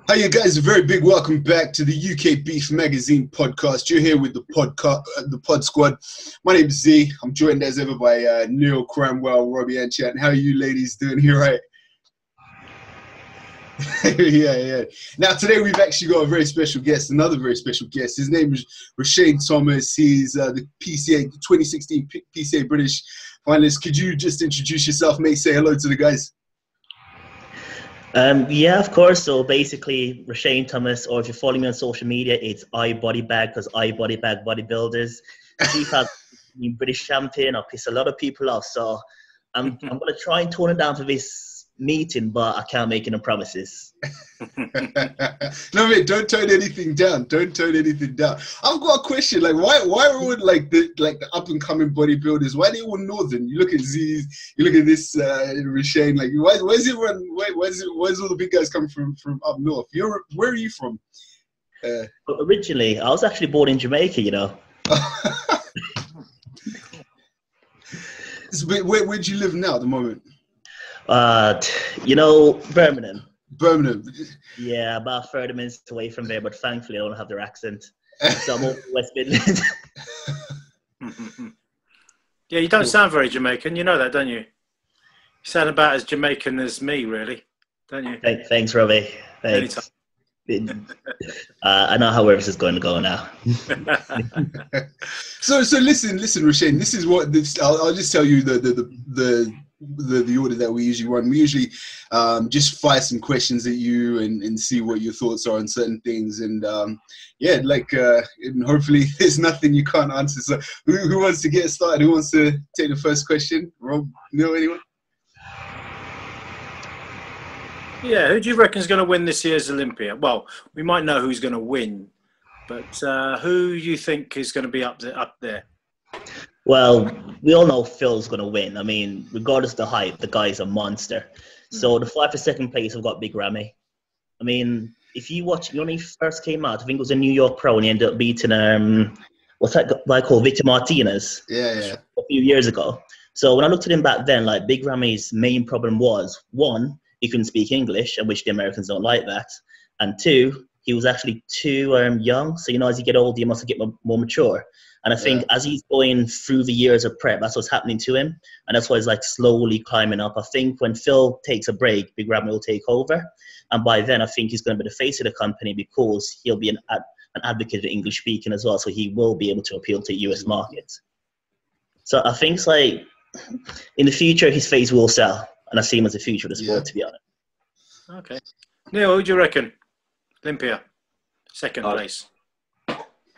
Hi, you guys. A very big welcome back to the UK Beef Magazine podcast. You're here with the pod squad. My name is Z. I'm joined as ever by Neale, Cranwell, Robbie, and Chat. How are you ladies doing here, right? yeah. Now, today we've actually got a very special guest, another very special guest. His name is Rushane Thomas. He's the PCA, 2016 PCA British finalist. Could you just introduce yourself, mate? Say hello to the guys. Yeah, of course. So basically, Rushane Thomas, or if you follow me on social media, it's Ibodybag, because Ibodybag bodybuilders. Heath has been British champion. I piss a lot of people off, so I'm going to try and tone it down for this meeting, but I can't make any promises. No, mate, don't tone anything down. Don't tone anything down. I've got a question. Like, why are all the up and coming bodybuilders? Why are they all northern? You look at Z's, you look at this Rushane. Like, where's everyone? Where's all the big guys coming from up north? Where are you from? Originally, I was actually born in Jamaica. You know. So, where do you live now at the moment? Birmingham. Birmingham. Yeah, about 30 minutes away from there, but thankfully I don't have their accent. So I'm over West Midlands. Yeah, you don't sound very Jamaican. You know that, don't you? You sound about as Jamaican as me, really, don't you? Thanks, Robbie. Thanks. I know how this is going to go now. So listen, Rushane. This is what I'll just tell you the order that we usually run. We usually just fire some questions at you and see what your thoughts are on certain things. And and hopefully there's nothing you can't answer. So who wants to get started? Who wants to take the first question? Rob, Neale, anyone? Yeah, who do you reckon is going to win this year's Olympia? Well, we might know who's going to win, but who you think is going to be up there? Well, we all know Phil's going to win. I mean, regardless of the hype, the guy's a monster. So the fight for second place, I've got Big Ramy. I mean, if you watch, when he first came out, I think it was a New York pro, and he ended up beating, what's that guy called, Victor Martinez? Yeah. A few years ago. So when I looked at him back then, like, Big Ramy's main problem was, one, he couldn't speak English, and which the Americans don't like that. And two, he was actually too young. So, as you get older, you must get more mature. And I think as he's going through the years of prep, that's what's happening to him. And that's why he's like slowly climbing up. I think when Phil takes a break, Big Ramy will take over. And by then, I think he's going to be the face of the company, because he'll be an advocate of English speaking as well. So he will be able to appeal to the US market. So I think it's like in the future, his face will sell. And I see him as the future of the sport, to be honest. Okay. Neale, who do you reckon? Olympia, second place.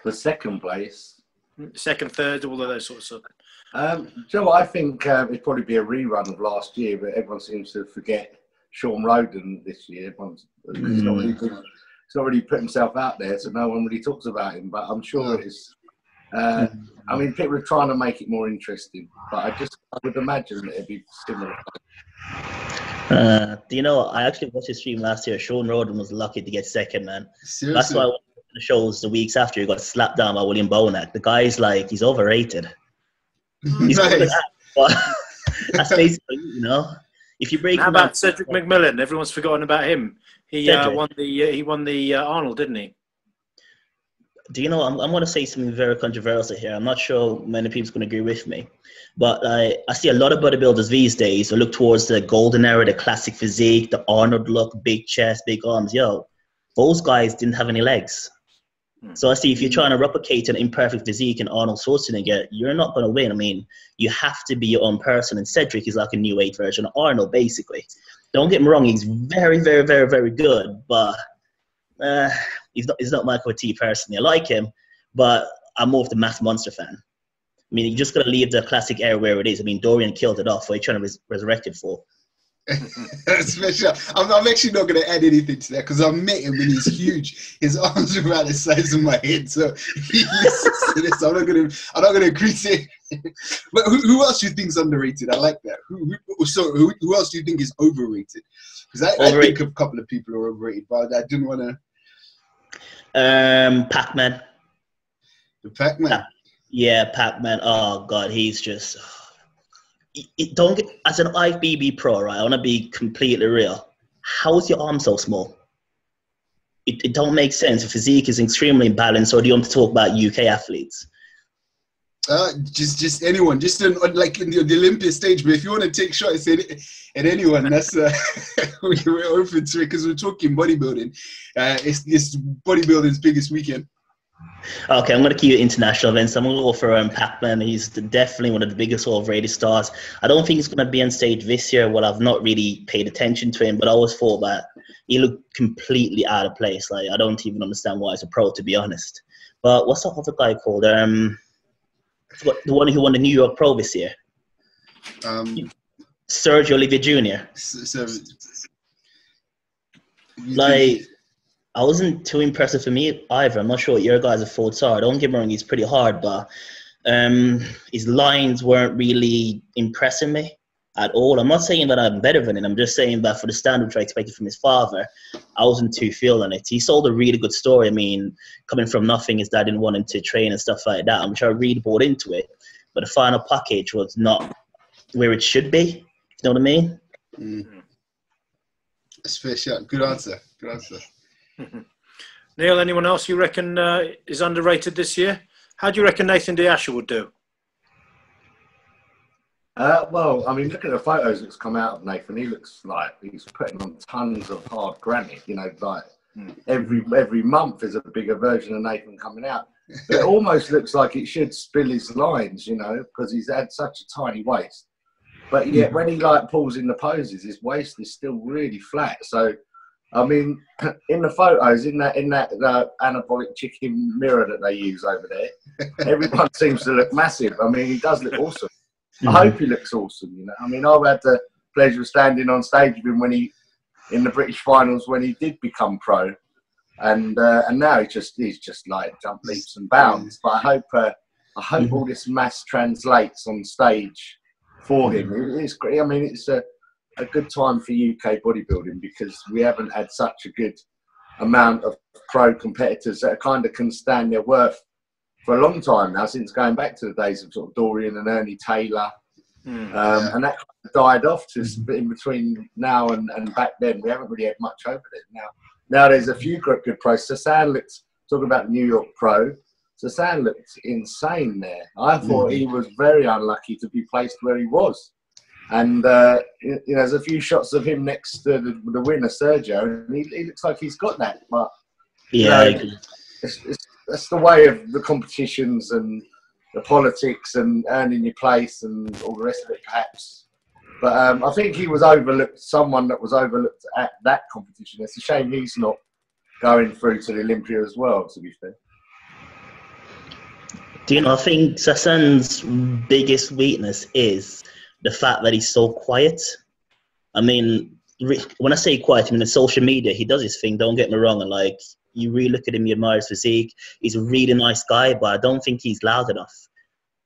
For second place? Second, third, all of those sorts of stuff. So I think it'd probably be a rerun of last year, but everyone seems to forget Sean Roden this year. He's not really put himself out there, so no one really talks about him. But I'm sure it's. I mean, people are trying to make it more interesting, but I would imagine that it'd be similar. I actually watched his stream last year. Sean Roden was lucky to get second, man. Seriously? That's why I went to the shows the weeks after he got slapped down by William Bonac. The guy's like, he's overrated. He's good at that, but that's basically, if you break. How about Cedric McMillan? Everyone's forgotten about him. He won the Arnold, didn't he? Do you know, I'm going to say something very controversial here. I'm not sure many people's going to agree with me. But I see a lot of bodybuilders these days who look towards the golden era, the classic physique, the Arnold look, big chest, big arms. Those guys didn't have any legs. So I see if you're trying to replicate an imperfect physique in Arnold Schwarzenegger, you're not going to win. I mean, you have to be your own person. And Cedric is like a new age version of Arnold, basically. Don't get me wrong. He's very, very, very, very good. But he's not my cup of tea personally. I like him, but I'm more of the mass monster fan. I mean, you just got to leave the classic era where it is. I mean, Dorian killed it off. What are you trying to resurrect it for? Special. I'm actually not going to add anything to that, because I met him and he's huge. His arms are about the size of my head, so he listens to this. I'm not going to agree to it. But who else do you think is underrated? I like that. Who else do you think is overrated? Because I think a couple of people are overrated, but I didn't want to. Pac-Man. The Pac-Man. Yeah, Pac-Man. Oh God, he's just. Don't get, as an IFBB pro, right? I want to be completely real. How is your arm so small? it don't make sense. If physique is extremely imbalanced, or do you want to talk about UK athletes? Just anyone, just like in the Olympia stage. But if you want to take shots at anyone, that's we're open to it, because we're talking bodybuilding. It's bodybuilding's biggest weekend. Okay, I'm going to keep it international events. I'm going to go for Pac-Man. He's definitely one of the biggest overrated stars. I don't think he's going to be on stage this year. Well, I've not really paid attention to him, but I always thought that he looked completely out of place. Like, I don't even understand why he's a pro, to be honest. But what's that other guy called? The one who won the New York Pro this year. Sergio Olivier Jr. Like, I wasn't too impressive for me either. I'm not sure what your guys' thoughts are. Don't get me wrong, he's pretty hard, but his lines weren't really impressing me at all. I'm not saying that I'm better than him. I'm just saying that for the standard which I expected from his father, I wasn't too feeling it. He sold a really good story. I mean, coming from nothing, his dad didn't want him to train and stuff like that, which I really bought into it. But the final package was not where it should be. You know what I mean? That's fair shot. Good answer. Good answer. Neale, anyone else you reckon is underrated this year? How do you reckon Nathan D'Asher would do? Well, I mean, look at the photos that's come out of Nathan. He looks like he's putting on tons of hard granite. You know, like every month there's a bigger version of Nathan coming out. But it almost looks like it should spill his lines, you know, because he's had such a tiny waist. But yet when he like pulls in the poses, his waist is still really flat. So, I mean, in the photos, in that anabolic chicken mirror that they use over there, everyone seems to look massive. I mean, he does look awesome. I hope he looks awesome, you know. I mean, I've had the pleasure of standing on stage with him when in the British finals when he did become pro, and now he's just like jump leaps and bounds. But I hope all this mass translates on stage for him. It's great. I mean, it's a good time for UK bodybuilding because we haven't had such a good amount of pro competitors that kind of can stand their worth for a long time now, since going back to the days of sort of Dorian and Ernie Taylor. And that kind of died off just in between now and back then. We haven't really had much over there. Now there's a few good pros. Sasan looked, talking about the New York Pro, Sasan looked insane there. I thought he was very unlucky to be placed where he was. And, you know, there's a few shots of him next to the winner, Sergio, and he looks like he's got that. But, yeah, you know, that's the way of the competitions and the politics and earning your place and all the rest of it, perhaps. But I think he was overlooked, someone that was overlooked at that competition. It's a shame he's not going through to the Olympia as well, to be fair. Do you know, I think Sasan's biggest weakness is the fact that he's so quiet. I mean, when I say quiet, I mean in social media, he does his thing, don't get me wrong, and like, you really look at him, you admire his physique. He's a really nice guy, but I don't think he's loud enough.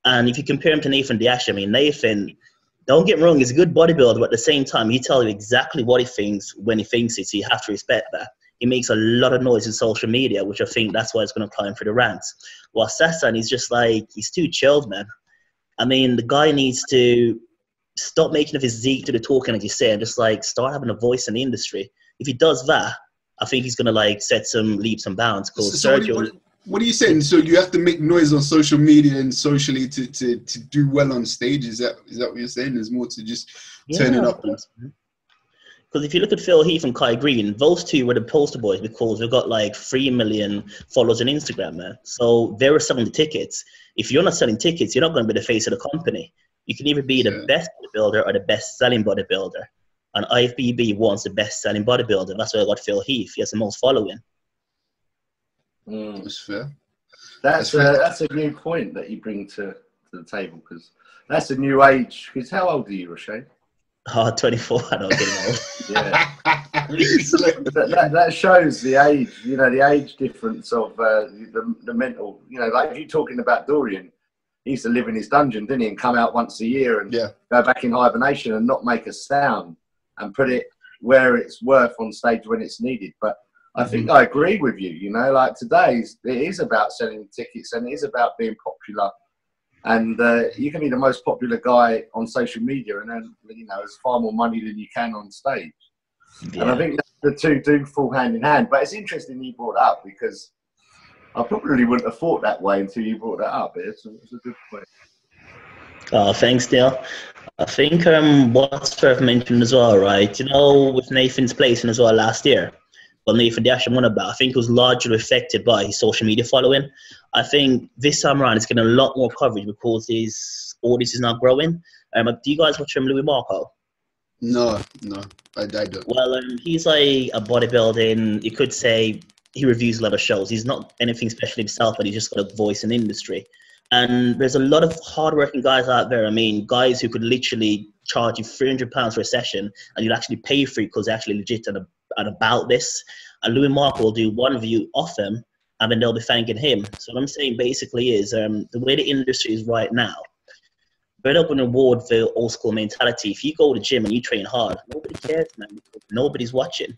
And if you compare him to Nathan D'Asher, I mean, Nathan, don't get me wrong, he's a good bodybuilder, but at the same time, he tells you exactly what he thinks when he thinks it, so you have to respect that. He makes a lot of noise in social media, which I think that's why he's going to climb through the ranks. While Sasan, he's just like, he's too chilled, man. I mean, the guy needs to stop making the physique to the talking, as you say, and just like start having a voice in the industry. If he does that, I think he's going to like set some leaps and bounds. So what are you saying? So you have to make noise on social media and socially to do well on stage? Is that what you're saying? There's more to just turn it up. Because if you look at Phil Heath and Kai Green, those two were the poster boys because they've got like 3 million followers on Instagram, man. So they were selling the tickets. If you're not selling tickets, you're not going to be the face of the company. You can either be the best bodybuilder or the best selling bodybuilder. And IFBB wants the best-selling bodybuilder. That's why I got Phil Heath. He has the most following. That's fair. That's a new point that you bring to the table, because that's a new age. Because how old are you, Rushane? Oh, 24. I don't get old. Yeah. that shows the age. You know, the age difference of the mental. You know, like if you're talking about Dorian, he used to live in his dungeon, didn't he, and come out once a year and go back in hibernation and not make a sound, and put it where it's worth on stage when it's needed. But I think I agree with you, you know, like it is about selling tickets and it is about being popular. And you can be the most popular guy on social media and then, you know, there's far more money than you can on stage. Yeah. And I think the two do fall hand in hand. But it's interesting you brought it up, because I probably wouldn't have thought that way until you brought that up. It's a good point. Oh, thanks, Neale. I think what's worth mentioning as well, right? You know, with Nathan's placing as well last year, well, Nathan, the actual one about, I think it was largely affected by his social media following. I think this time around it's getting a lot more coverage because his audience is now growing. Do you guys watch Louis Marco? No, I don't. Well, he's like a bodybuilding, you could say he reviews a lot of shows. He's not anything special himself, but he's just got a voice in the industry. And there's a lot of hardworking guys out there. I mean, guys who could literally charge you £300 for a session and you'd actually pay for it because they're actually legit and about this. And Louis Marco will do one review of them and then they'll be thanking him. So what I'm saying basically is the way the industry is right now, we're up an award for old school mentality. If you go to the gym and you train hard, nobody cares, man. Nobody's watching.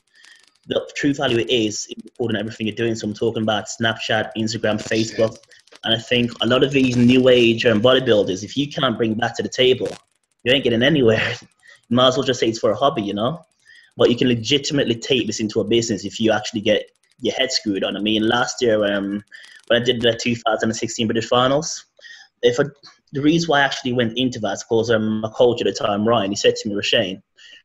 The true value is in recording everything you're doing. So I'm talking about Snapchat, Instagram, Facebook. And I think a lot of these new age bodybuilders, if you can't bring that to the table, you ain't getting anywhere. You might as well just say it's for a hobby, you know? But you can legitimately take this into a business if you actually get your head screwed on. I mean, last year when I did the 2016 British Finals, the reason why I actually went into that is because my coach at the time, Ryan, he said to me, Rushane,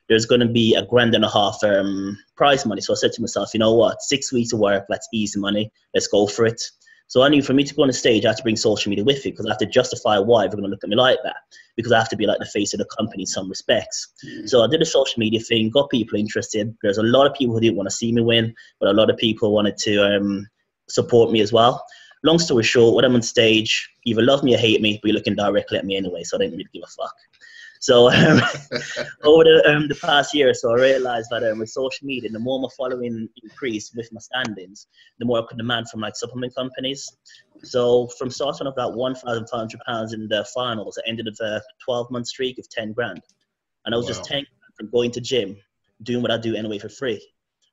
there's going to be $1.5 grand prize money. So I said to myself, you know what, 6 weeks of work, that's easy money. Let's go for it. So I knew for me to go on the stage, I had to bring social media with it because I have to justify why they're going to look at me like that, because I have to be like the face of the company in some respects. So I did a social media thing, got people interested. There's a lot of people who didn't want to see me win, but a lot of people wanted to support me as well. Long story short, when I'm on stage, either love me or hate me, but you're looking directly at me anyway, so I didn't really give a fuck. So over the past year or so, I realized that with social media, the more my following increased with my standings, the more I could demand from like supplement companies. So from starting off that £1,500 in the finals, I ended with a 12-month streak of 10 grand. And I was just 10 grand from going to gym, doing what I do anyway for free.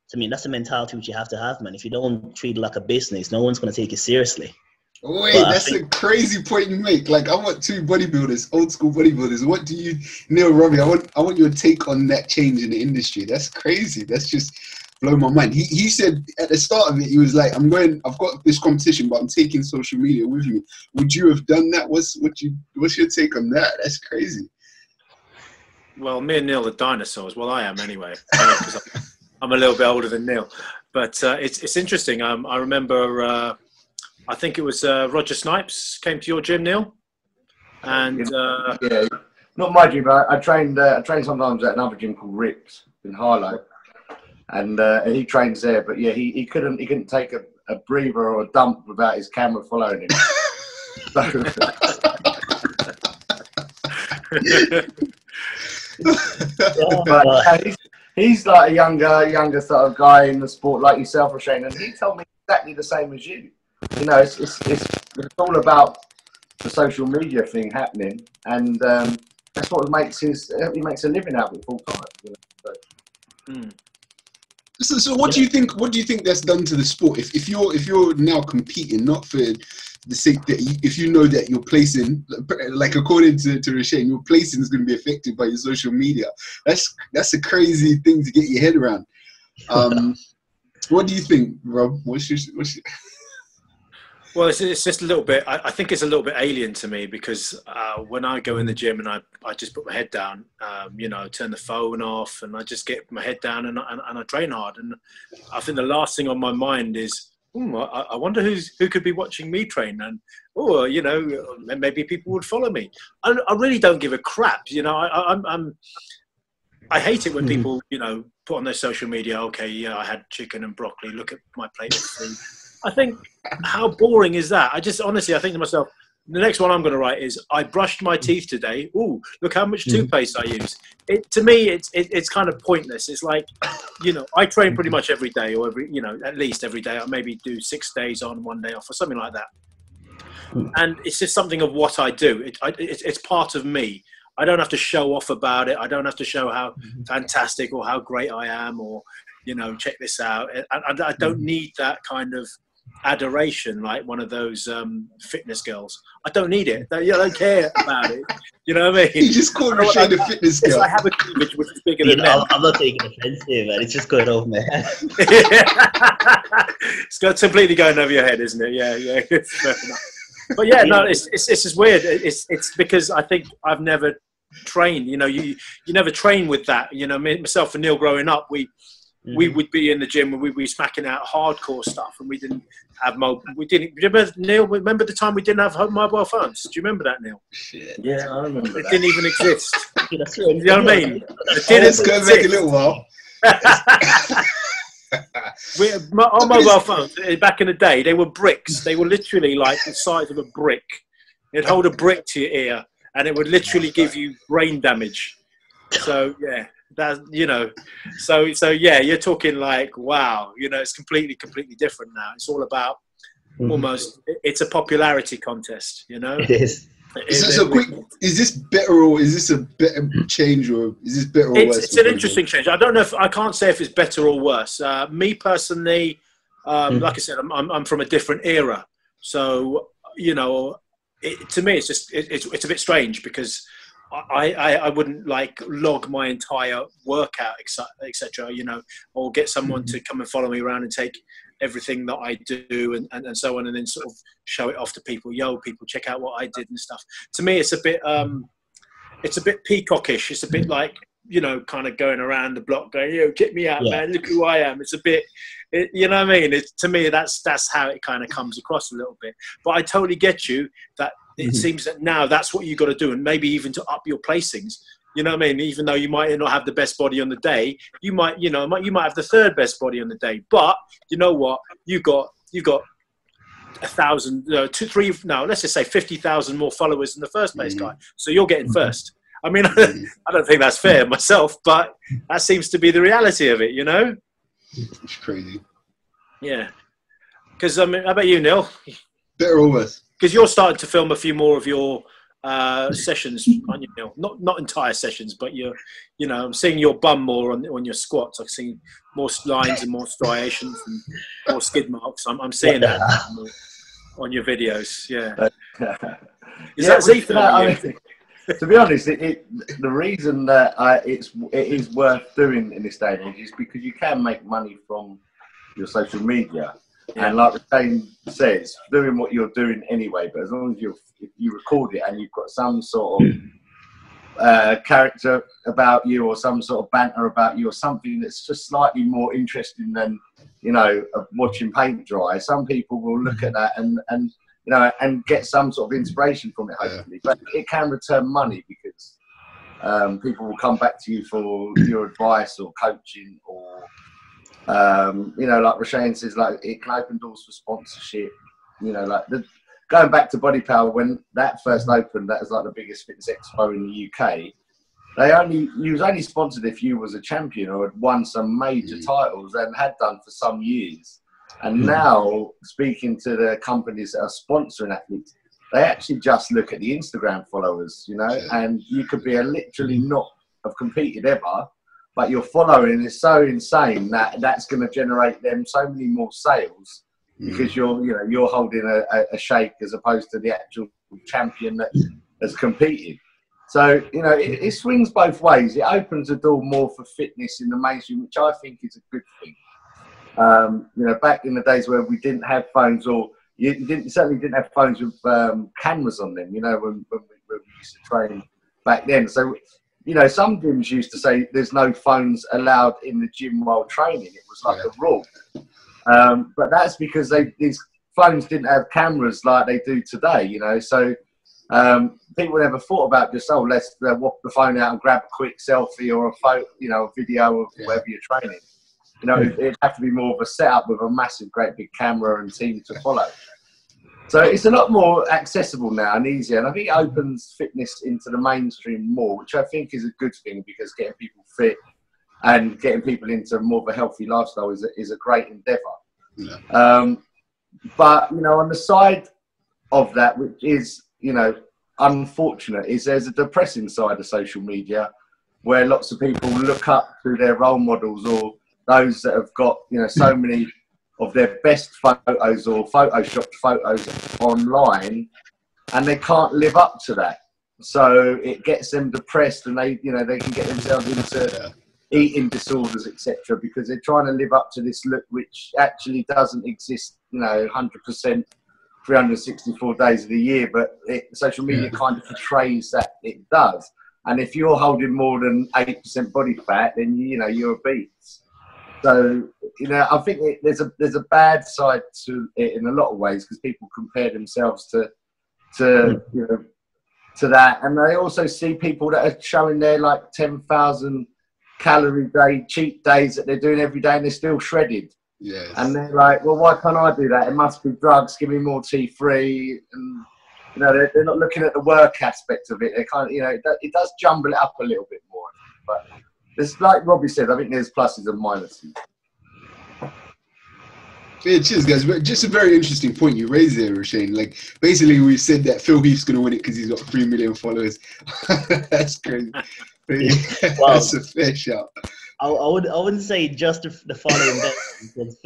So, I mean, that's the mentality which you have to have, man. If you don't treat it like a business, no one's going to take it seriously. Wait, that's a crazy point you make. Like, I want two bodybuilders, old school bodybuilders. What do you, Neale, Robbie? I want your take on that change in the industry. That's crazy. That's just blown my mind. He said at the start of it, he was like, I've got this competition, but I'm taking social media with me. Would you have done that? What's your take on that? That's crazy. Well, me and Neale are dinosaurs. Well, I am anyway, because I'm a little bit older than Neale. But it's interesting. I remember. I think it was Roger Snipes came to your gym, Neale, and yeah, not my gym, but I trained sometimes at another gym called Rips in Harlow, and he trains there. But yeah, he couldn't take a breather or a dump without his camera following him. But he's like a younger sort of guy in the sport, like yourself, Rushane, and he told me exactly the same as you. You know, it's all about the social media thing happening, and that's what makes he makes a living out of it full time. You know, So what do you think? What do you think that's done to the sport? If you're now competing, not for the sake that if you know that your placing, like according to Rushane, your placing is going to be affected by your social media. That's a crazy thing to get your head around. What do you think, Rob? What's your Well, it's just a little bit, I think it's a little bit alien to me because when I go in the gym and I just put my head down, you know, turn the phone off and I just get my head down and I train hard. And I think the last thing on my mind is, I wonder who could be watching me train, and you know, maybe people would follow me. I really don't give a crap, you know. I hate it when people, you know, put on their social media, okay, yeah, I had chicken and broccoli, look at my plate of food. I think, how boring is that? I just honestly, I think to myself, the next one I'm going to write is, I brushed my teeth today. Ooh, look how much toothpaste I use. To me, it's kind of pointless. It's like, you know, I train pretty much every day, or at least every day. I maybe do 6 days on, 1 day off, or something like that. And it's just something of what I do. It's part of me. I don't have to show off about it. I don't have to show how fantastic or how great I am, or, you know, check this out. I don't need that kind of adoration like one of those fitness girls. I don't need it. I don't care about it. You know what I mean? You just called Rushane a fitness girl. I have a cleavage which is bigger than them. I'm not taking offense here, man. It's just going over my head. It's completely going over your head, isn't it? Yeah. Fair enough. But yeah, no, it's just weird. It's because I think I've never trained. You know, you never train with that. You know, myself and Neale growing up, we would be in the gym and we'd be smacking out hardcore stuff, and we didn't have mobile. We didn't. Remember, Neale? Remember the time we didn't have mobile phones? Do you remember that, Neale? Shit. Yeah, I remember that. It didn't even exist. You You know what I mean? It didn't Let's go back a little while. Our mobile phones back in the day, they were bricks. They were literally like the size of a brick. It'd hold a brick to your ear, and it would literally give you brain damage. So yeah, that, you know, so yeah, you're talking like, wow, you know, it's completely different now. It's all about almost. It's a popularity contest, you know. It is. Is this better or is this a better change, or is this better or worse? It's an interesting change. I don't know if I can't say if it's better or worse. Me personally, like I said, I'm from a different era, so you know, to me, it's just it's a bit strange because I wouldn't like log my entire workout, etc. You know, or get someone to come and follow me around and take everything that I do and so on, and then sort of show it off to people. Yo, people, check out what I did and stuff. To me, it's a bit peacockish. It's a bit like, you know, kind of going around the block going, yo, check me out, man, look who I am. It's a bit, you know what I mean? To me, that's how it kind of comes across a little bit. But I totally get you that it seems that now that's what you got to do, and maybe even to up your placings. You know what I mean? Even though you might not have the best body on the day, you might have the third best body on the day. But you know what? You got 1,000, 2, 3, no, let's just say 50,000 more followers than the first place guy. So you're getting first. I mean, I don't think that's fair myself, but that seems to be the reality of it. You know? It's crazy. Yeah. Because I mean, how about you, Neale? Better or worse? Because you're starting to film a few more of your sessions on your Neale, not entire sessions, but you know, I'm seeing your bum more on your squats. I've seen more lines and more striations and more skid marks. I'm seeing that on your videos. Yeah. Is that Z filming? To be honest, the reason that it is worth doing in this day and age is because you can make money from your social media. Yeah. And like Rushane says, doing what you're doing anyway, but as long as you record it and you've got some sort of character about you or some sort of banter about you or something that's just slightly more interesting than, you know, watching paint dry, some people will look at that and you know, and get some sort of inspiration from it, hopefully. But it can return money because people will come back to you for your advice or coaching or you know, like Rushane says, like it can open doors for sponsorship. You know, like going back to Body Power, when that first opened, that was like the biggest fitness expo in the UK. You was only sponsored if you was a champion or had won some major titles and had done for some years. And now, speaking to the companies that are sponsoring athletes, they actually just look at the Instagram followers, you know, and you could be literally not have competed ever, but your following is so insane that that's going to generate them so many more sales because you're holding a shake as opposed to the actual champion that has competed. So, you know, it swings both ways. It opens the door more for fitness in the mainstream, which I think is a good thing. You know, back in the days where we didn't have phones, or you certainly didn't have phones with cameras on them, you know, when we used to train back then. So, you know, some gyms used to say there's no phones allowed in the gym while training. It was like a rule. But that's because these phones didn't have cameras like they do today, you know. So people never thought about just, let's walk the phone out and grab a quick selfie or a photo, you know, a video of wherever you're training. You know, it'd have to be more of a setup with a massive, great big camera and team to follow. So it's a lot more accessible now and easier. And I think it opens fitness into the mainstream more, which I think is a good thing because getting people fit and getting people into more of a healthy lifestyle is a great endeavour. Yeah. But, you know, on the side of that, which is, you know, unfortunate, is there's a depressing side of social media where lots of people look up to their role models or those that have got, you know, so many of their best photos or photoshopped photos online, and they can't live up to that. So it gets them depressed, and they can get themselves into eating disorders, etc., because they're trying to live up to this look which actually doesn't exist, 100%, 364 days of the year. But social media kind of portrays that it does. And if you're holding more than 8% body fat, then you're obese. So I think there's a bad side to it in a lot of ways, because people compare themselves to that, and they also see people that are showing their like 10,000 calorie day cheat days that they're doing every day, and they're still shredded. Yes. And they're like, well, why can't I do that? It must be drugs. Give me more T3. And they're not looking at the work aspect of it. They kind of, it does jumble it up a little bit more. But it's like Robbie said, I think there's pluses and minuses. Yeah, cheers, guys. But just a very interesting point you raised there, Rushane. Like, basically, we said that Phil Heath's going to win it because he's got 3 million followers. That's crazy. Wow. That's a fair shout. I wouldn't say just the following because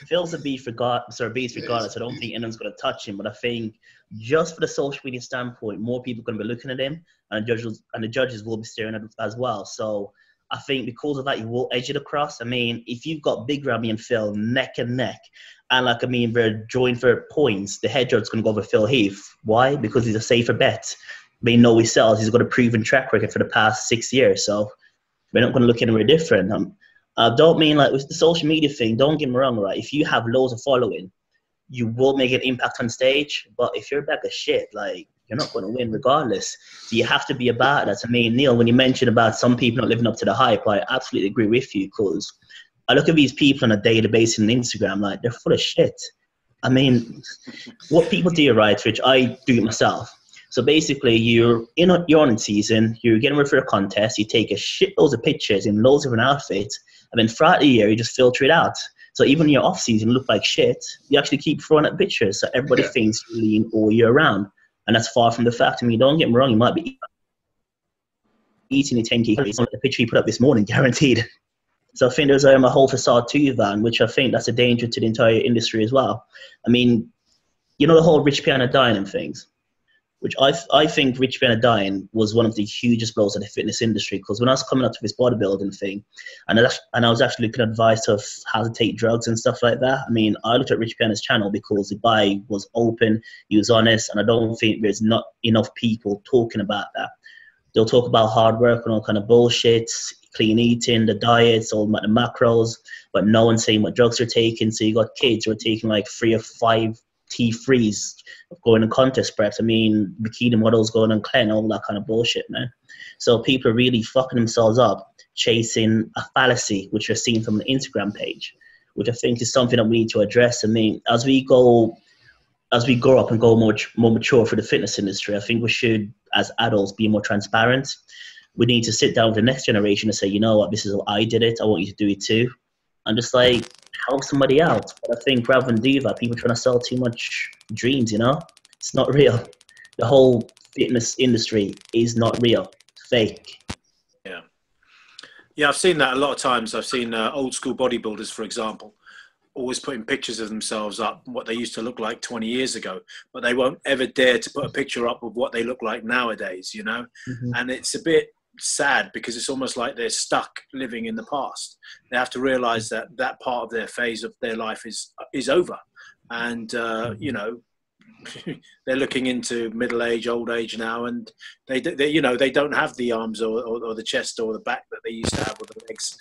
Phil's a beast regardless. I don't think anyone's going to touch him. But I think just for the social media standpoint, more people are going to be looking at him, and the judges will be staring at him as well. So I think because of that, you will edge it across. I mean, if you've got Big Ramy and Phil neck and neck, and they're joined for points, the head judge is going to go over Phil Heath. Why? Because he's a safer bet. He sells. He's got a proven track record for the past 6 years. So we're not going to look anywhere different. I don't mean like with the social media thing, don't get me wrong, right? If you have loads of following, you will make an impact on stage. But if you're a bag of shit, like, you're not going to win regardless. So you have to be about that. I mean, Neale, when you mentioned about some people not living up to the hype, I absolutely agree with you, because I look at these people on a daily basis on Instagram, like, they're full of shit. I mean, what people do, right, which I do it myself. So basically, you're on in season, you're getting ready for a contest, you take a shitloads of pictures in loads of different outfits, and then throughout the year, you just filter it out. So even in your off season, look like shit, you actually keep throwing up pictures, so everybody thinks you're lean all year round. And that's far from the fact. I mean, don't get me wrong, you might be eating 10 calories on the picture you put up this morning, guaranteed. So I think there's a whole facade to that, which I think that's a danger to the entire industry as well. I mean, the whole Rich Piana dying and things, which I think Rich Piana dying was one of the hugest blows of the fitness industry, because when I was coming up to this bodybuilding thing, and I was actually looking at advice of how to take drugs and stuff like that, I mean, I looked at Rich Piana's channel because the guy was open, he was honest, and I don't think there's not enough people talking about that. They'll talk about hard work and all kind of bullshit, clean eating, the diets, all about the macros, but no one's saying what drugs they're taking. So you got kids who are taking like 3 or 5 T3s going in contest preps. I mean, bikini models going on clean, all that kind of bullshit, man. So people are really fucking themselves up chasing a fallacy, which you're seeing from an Instagram page, which I think is something that we need to address. I mean, as we grow up and go more mature for the fitness industry, I think we should, as adults, be more transparent. We need to sit down with the next generation and say, you know what, this is how I did it, I want you to do it too. And just like help somebody out. But I think rather than do that, people trying to sell too much dreams, it's not real. The whole fitness industry is not real. It's fake. Yeah, I've seen that a lot of times. I've seen old school bodybuilders, for example, always putting pictures of themselves up, what they used to look like 20 years ago, but they won't ever dare to put a picture up of what they look like nowadays, Mm-hmm. And it's a bit sad, because it's almost like they're stuck living in the past. They have to realize that that part of their phase of their life is over. And, they're looking into middle age, old age now, and they they don't have the arms or the chest or the back that they used to have, or the legs,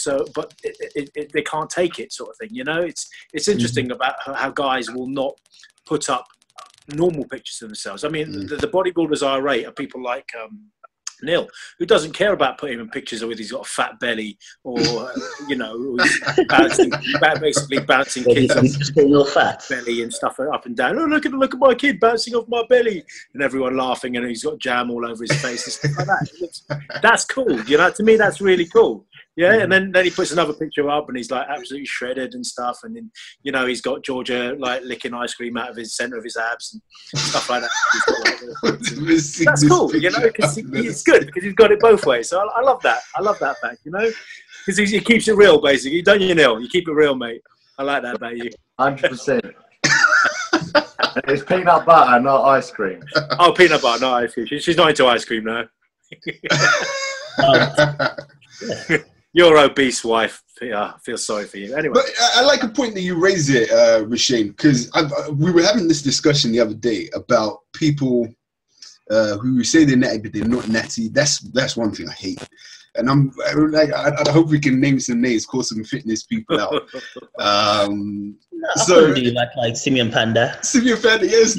so, but they can't take it, sort of thing. It's interesting about how guys will not put up normal pictures of themselves. I mean, the bodybuilders I rate are people like Neale, who doesn't care about putting in pictures with he's got a fat belly, or basically bouncing kids off fat belly and stuff up and down. Oh, look at my kid bouncing off my belly, and everyone laughing, and he's got jam all over his face and stuff like that. That's cool, to me that's really cool. Yeah, and then he puts another picture up, and he's like absolutely shredded and stuff, and then he's got Georgia like licking ice cream out of his center of his abs and stuff like that. That's cool, because it's good because he's got it both ways. So I love that. I love that fact, because he keeps it real, basically. Don't you, Neale? You keep it real, mate. I like that about you. 100%. It's peanut butter, not ice cream. Oh, peanut butter, not ice cream. She's not into ice cream, no. Your obese wife. I feel sorry for you. Anyway. But I like a point that you raised it, Rushane, because we were having this discussion the other day about people who say they're natty, but they're not natty. That's one thing I hate. And I'm like, I hope we can name some names, call some fitness people out. So do you like Simeon Panda? Simeon Panda, yes.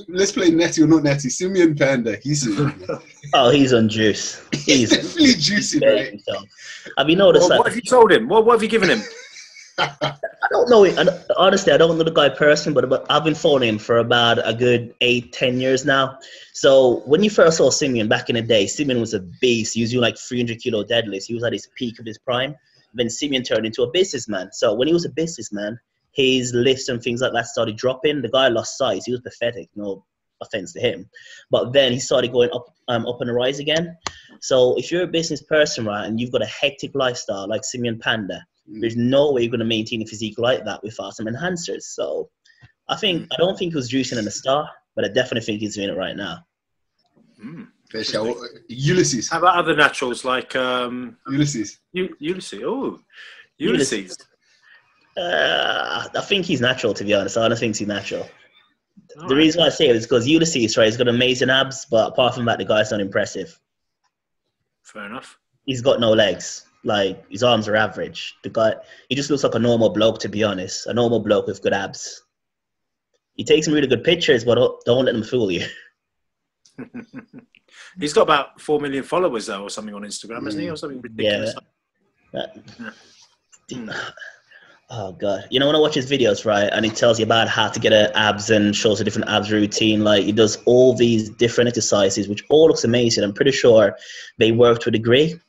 Let's play natty or not natty. Simeon Panda, he's on juice. He's definitely juicing, right? Have you noticed that? What have you told him? What have you given him? I don't know. Honestly, I don't know the guy personally, but I've been following him for about a good 8-10 years now. So when you first saw Simeon back in the day, Simeon was a beast. He was doing like 300 kilo deadlifts. He was at his peak of his prime. Then Simeon turned into a businessman. So when he was a businessman, his lifts and things like that started dropping. The guy lost size. He was pathetic. No offense to him. But then he started going up on the rise again. So if you're a business person, right, and you've got a hectic lifestyle like Simeon Panda, there's no way you're going to maintain a physique like that without some enhancers. So I don't think he was juicing in the start, but I definitely think he's doing it right now. Ulysses. How about other naturals like Ulysses? Ulysses. Oh, Ulysses. I think he's natural, to be honest. I don't think he's natural. All the right. reason why I say it is because Ulysses, right, he's got amazing abs, but apart from that, the guy's not impressive. Fair enough. He's got no legs. Like, his arms are average. The guy, he just looks like a normal bloke, to be honest. A normal bloke with good abs. He takes some really good pictures, but don't let them fool you. He's got about 4 million followers, though, or something on Instagram, hasn't he? Or something ridiculous. Oh, God. You know, when I watch his videos, right, and he tells you about how to get abs and shows a different abs routine, like, he does all these different exercises, which all looks amazing. I'm pretty sure they work to a degree.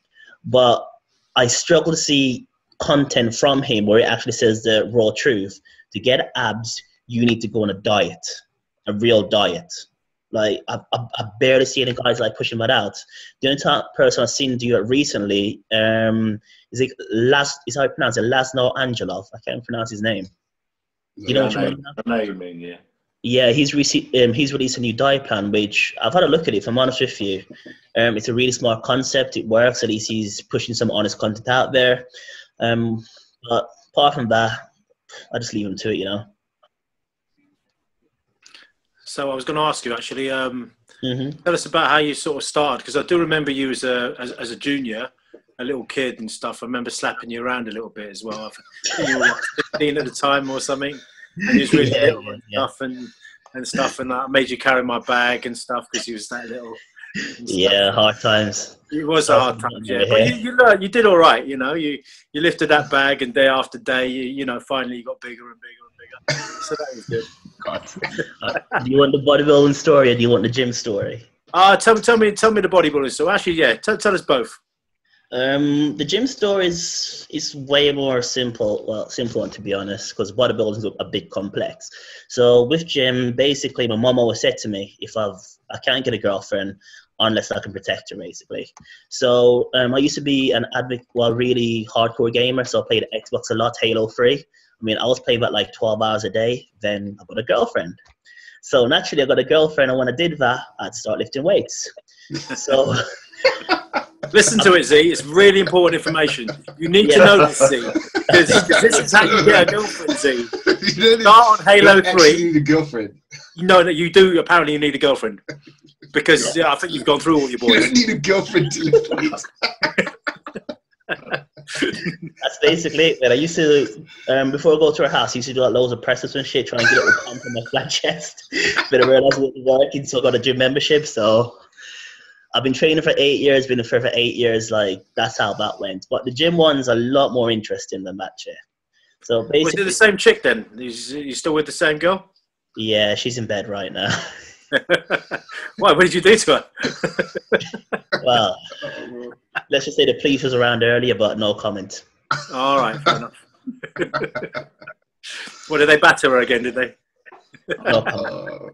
But I struggle to see content from him where he actually says the raw truth. To get abs, you need to go on a diet, a real diet. Like, I barely see any guys like pushing that out. The only person I've seen do it recently is how you pronounce it? Laszlo Angelov. I can't pronounce his name. You know what you mean? I know you mean, yeah. Yeah, he's released a new diet plan, which I've had a look at it, if I'm honest with you. It's a really smart concept. It works. At least he's pushing some honest content out there. But apart from that, I just leave him to it, you know. So I was going to ask you, actually, tell us about how you sort of started, because I do remember you as a junior, a little kid and stuff. I remember slapping you around a little bit as well. I think you were like 15 at the time or something. And he was really little and stuff, and I made you carry my bag and stuff because he was that little. Yeah, hard times. It was a hard time, yeah. But you learned, you did all right, you know. You lifted that bag, and day after day, you know, finally you got bigger and bigger and bigger. So that was good. God. Do you want the bodybuilding story or do you want the gym story? Tell me the bodybuilding story. Actually, yeah, tell us both. The gym story is way more simple. Well, simple one, to be honest, because bodybuilding is a bit complex. So with gym, basically, my mom always said to me, I can't get a girlfriend unless I can protect her, basically. So I used to be an really hardcore gamer, so I played Xbox a lot, Halo 3. I mean, I was playing about like 12 hours a day. Then I got a girlfriend. So naturally, I got a girlfriend, and when I did that, I had to start lifting weights. So listen to it, Z. It's really important information. You need to know this, Z, because this is how you get a girlfriend, Z. Start on Halo 3. You need a girlfriend. No, you do. Apparently, you need a girlfriend because I think you've gone through all your boys. You don't need a girlfriend to lift weights. That's basically it, man. I used to, before I go to her house, I used to do like loads of press-ups and shit, trying to get it with pump on my flat chest. But I realized it wasn't working, so I got a gym membership. So I've been training for 8 years, been for 8 years. Like, that's how that went. But the gym one's a lot more interesting than that shit. So basically, was it the same chick then? You still with the same girl? Yeah, she's in bed right now. Why? What did you do to her? Well, let's just say the police was around earlier, but no comment. All right, fair enough. What, did they batter her again, did they? No comment.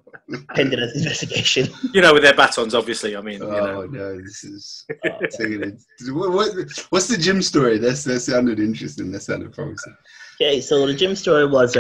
Pending an investigation. You know, with their batons, obviously. I mean, you know. No, this is... what's the gym story? That sounded interesting. That sounded promising. Okay, so the gym story was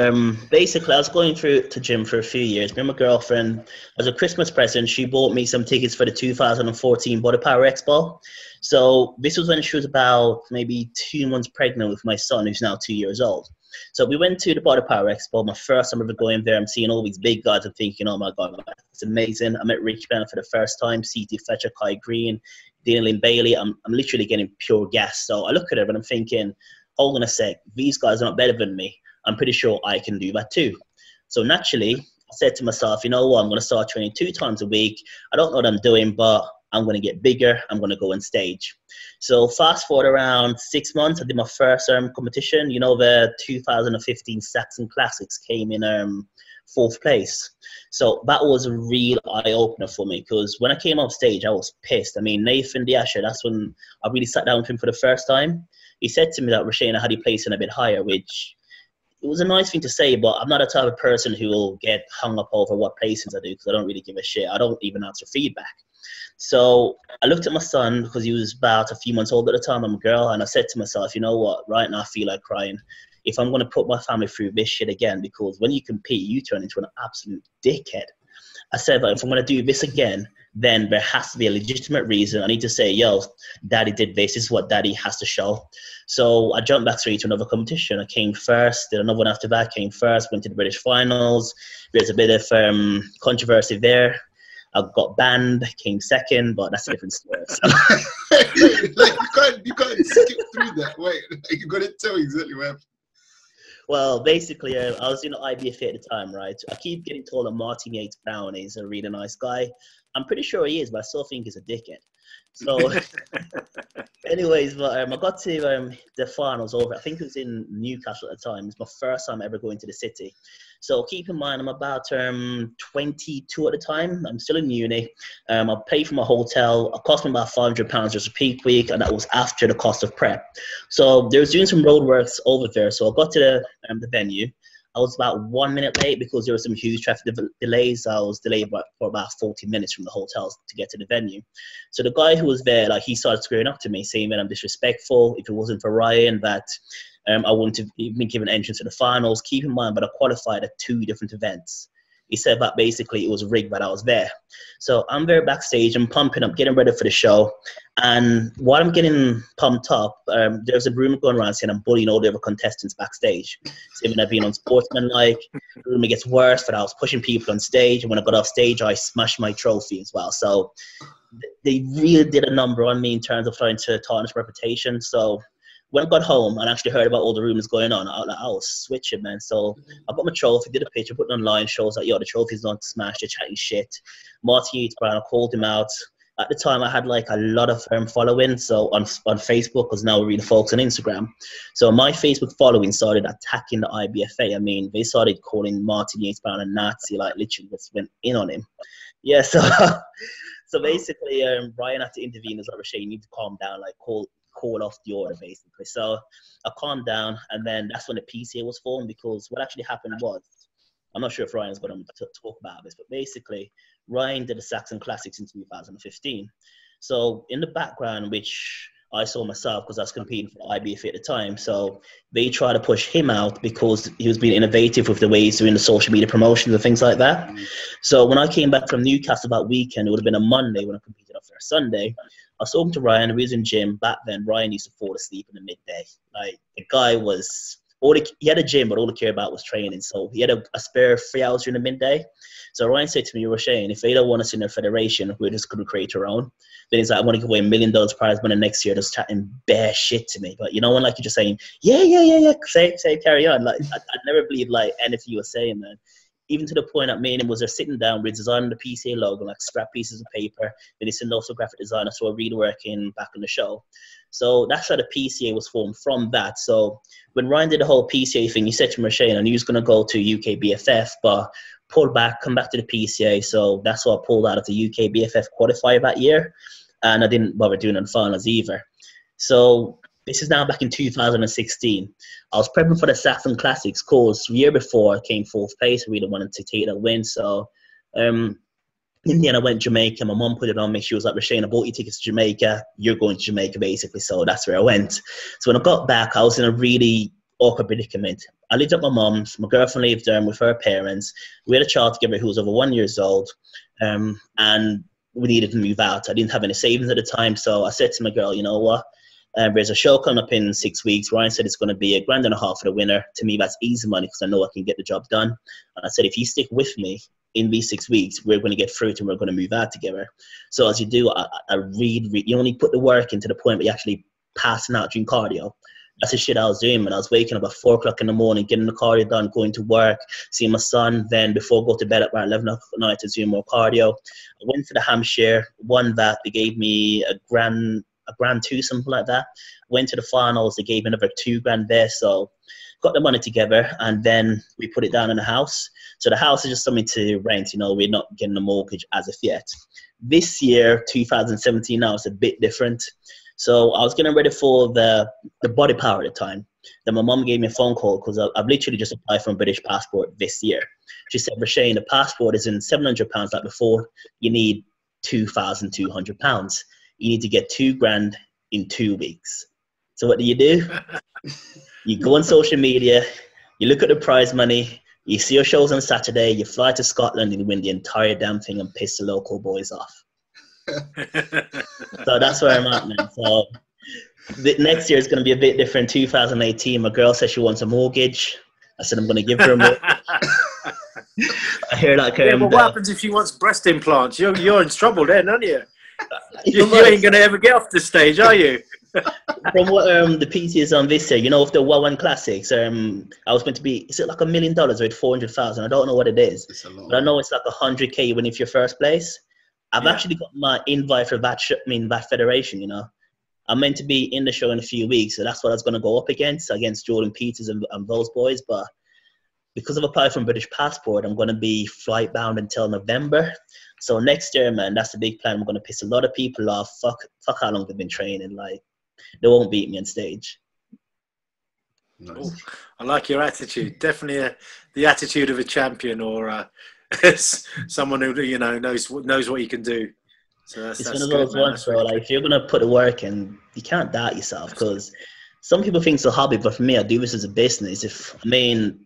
basically I was going through to gym for a few years. Me and my girlfriend, as a Christmas present, she bought me some tickets for the 2014 Body Power Expo. So this was when she was about maybe 2 months pregnant with my son, who's now 2 years old. So we went to the Body Power Expo. My first time ever going there. I'm seeing all these big guys. I'm thinking, oh my God, it's amazing. I met Rich Bennett for the first time, C.T. Fletcher, Kai Green, Daniel Bailey. I'm literally getting pure gas. So I look at it and I'm thinking, hold on a sec, these guys are not better than me. I'm pretty sure I can do that too. So naturally, I said to myself, you know what, I'm going to start training 2 times a week. I don't know what I'm doing, but I'm going to get bigger. I'm going to go on stage. So fast forward around 6 months, I did my first competition. You know, the 2015 Saxon Classics came in 4th place. So that was a real eye-opener for me, because when I came off stage, I was pissed. I mean, Nathan Diasher, that's when I really sat down with him for the first time. He said to me that, Rushane, had you placed in a bit higher, which it was a nice thing to say, but I'm not a type of person who will get hung up over what placings I do, because I don't really give a shit. I don't even answer feedback. So I looked at my son, because he was about a few months old at the time. I'm a girl, and I said to myself, you know what, right now I feel like crying. If I'm going to put my family through this shit again, because when you compete, you turn into an absolute dickhead. I said, but if I'm going to do this again, then there has to be a legitimate reason. I need to say, yo, daddy did this. This is what daddy has to show. So I jumped back straight to another competition. I came first, did another one after that, came first, went to the British finals. There's a bit of controversy there. I got banned, came second, but that's a different story. So. you can't skip through that. Wait, you got to tell exactly what happened. Well, basically, I was in the IBFA at the time, right? I keep getting told that Martin Yates Brown is a really nice guy. I'm pretty sure he is, but I still think he's a dickhead. So, anyways, but I got to the finals over. I think it was in Newcastle at the time. It's my first time ever going to the city. So keep in mind, I'm about 22 at the time. I'm still in uni. I paid for my hotel. It cost me about £500 just a peak week, and that was after the cost of prep. So they was doing some road works over there. So I got to the venue. I was about 1 minute late because there were some huge traffic delays. I was delayed for about 40 minutes from the hotel to get to the venue. So the guy who was there, like, he started squaring up to me, saying that I'm disrespectful. If it wasn't for Ryan, that I wouldn't have been given entrance to the finals. Keep in mind, but I qualified at 2 different events. He said that basically it was rigged, but I was there. So I'm there backstage. I'm pumping up, getting ready for the show. And while I'm getting pumped up, there's a rumor going around saying I'm bullying all the other contestants backstage. Saying I've been unsportsmanlike. The rumor gets worse, but I was pushing people on stage. And when I got off stage, I smashed my trophy as well. So they really did a number on me in terms of trying to tarnish my reputation. So when I got home and actually heard about all the rumors going on, I was switching, man. So I got my trophy, did a picture, put it online, shows that, yo, the trophy's not smashed, they're chatting shit. Martin Yates Brown, I called him out. At the time, I had like a lot of following, so on Facebook, because now we're really focused on Instagram. So my Facebook following started attacking the IBFA. I mean, they started calling Martin Yates Brown a Nazi, like literally just went in on him. Yeah, so basically, Ryan had to intervene as like, Rushane, you need to calm down, like call off the order, basically. So I calmed down, and then that's when the PCA was formed, because what actually happened was, I'm not sure if Ryan's going to talk about this, but basically Ryan did the Saxon Classics in 2015. So in the background, which I saw myself because I was competing for the IBFA at the time, so they tried to push him out because he was being innovative with the way he's doing the social media promotions and things like that. So when I came back from Newcastle that weekend, it would have been a Monday when I competed after a Sunday. I was talking to Ryan, who was in gym back then. Ryan used to fall asleep in the midday. Like, the guy was, he had a gym, but all he cared about was training. So he had a spare 3 hours during the midday. So Ryan said to me, Rushane, if they don't want us in their federation, we're just going to create our own. Then he's like, I want to give away $1 million prize money next year, just chatting bare shit to me. But you know, when like you're just saying, yeah, say, carry on. Like, I'd never believe like anything you were saying, man. Even to the point that me and him was there sitting down, we're designing the PCA logo, like scrap pieces of paper. Then it's an also graphic designer, so we're really working back on the show. So that's how the PCA was formed from that. So when Ryan did the whole PCA thing, he said to Rushane, I knew he was going to go to UK BFF, but pull back, come back to the PCA. So that's why I pulled out of the UK BFF qualifier that year. And I didn't bother doing it in finals either. So this is now back in 2016. I was prepping for the Saxon Classics course. The year before, I came 4th place. I really wanted to take that win. So in the end, I went to Jamaica. My mom put it on me. She was like, Rushane, I bought you tickets to Jamaica. You're going to Jamaica, basically. So that's where I went. So when I got back, I was in a really awkward predicament. I lived at my mum's. My girlfriend lived there with her parents. We had a child together who was over 1 year old, and we needed to move out. I didn't have any savings at the time, so I said to my girl, you know what? There's a show coming up in 6 weeks. Ryan said it's going to be $1.5 grand for the winner. To me, that's easy money because I know I can get the job done. And I said, if you stick with me in these 6 weeks, we're going to get through it and we're going to move out together. So as you do, I read, you only put the work into the point where you're actually passing out during cardio. That's the shit I was doing, man. I was waking up at 4 o'clock in the morning, getting the cardio done, going to work, seeing my son. Then before I go to bed at around 11 o'clock at night to do more cardio. I went to the Hampshire, won that. They gave me a grand two, something like that. Went to the finals. They gave me another $2 grand there. So got the money together, and then we put it down in the house. So the house is just something to rent. You know, we're not getting a mortgage as of yet. This year, 2017, now it's a bit different. So I was getting ready for the body power at the time. Then my mum gave me a phone call because I've literally just applied for a British passport this year. She said, Rushane, the passport is in £700 like before. You need £2,200. You need to get $2 grand in 2 weeks. So what do? You go on social media, you look at the prize money, you see your shows on Saturday, you fly to Scotland and you win the entire damn thing and piss the local boys off. So that's where I'm at, man. So the next year is going to be a bit different. 2018, my girl says she wants a mortgage. I said I'm going to give her a mortgage. I hear that. Yeah, but what happens if she wants breast implants? You're in trouble then, aren't you? You ain't going to ever get off the stage, are you? From what the PT is on this year, you know, with the One Classics, I was meant to be, is it like $1 million with 400,000? I don't know what it is, but I know it's like 100K winning for your first place. I've actually got my invite for that federation, you know. I'm meant to be in the show in a few weeks, so that's what I was going to go up against Jordan Peters and those boys. But because I've applied for a British passport, I'm going to be flight bound until November. So next year, man, that's the big plan. I'm going to piss a lot of people off. Fuck how long they've been training. Like, they won't beat me on stage. Nice. Ooh, I like your attitude. Definitely the attitude of a champion, or someone who, you know, knows what you can do. So that's one of those ones where, like, if you're gonna put the work in, you can't doubt yourself. Because some people think it's a hobby, but for me, I do this as a business.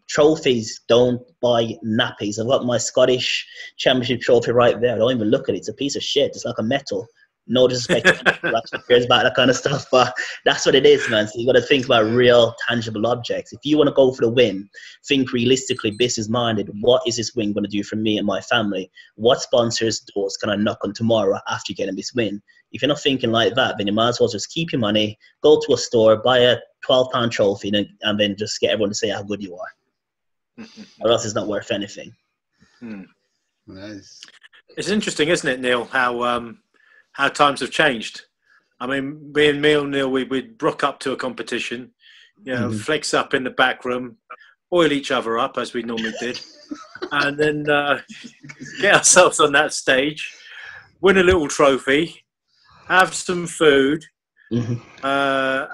Trophies don't buy nappies. I've got my Scottish Championship trophy right there. I don't even look at it. It's a piece of shit. It's like a medal. No disrespect to people actually cares about that kind of stuff, but that's what it is, man. So you got to think about real, tangible objects. If you want to go for the win, think realistically, business-minded. What is this win going to do for me and my family? What sponsors' doors can I knock on tomorrow after getting this win? If you're not thinking like that, then you might as well just keep your money, go to a store, buy a £12 trophy, and then just get everyone to say how good you are. Or else it's not worth anything. Nice. It's interesting, isn't it, Neale, how times have changed. I mean, me and Neale, we'd rock up to a competition, you know, flex up in the back room, oil each other up as we normally did, and then get ourselves on that stage, win a little trophy, have some food, and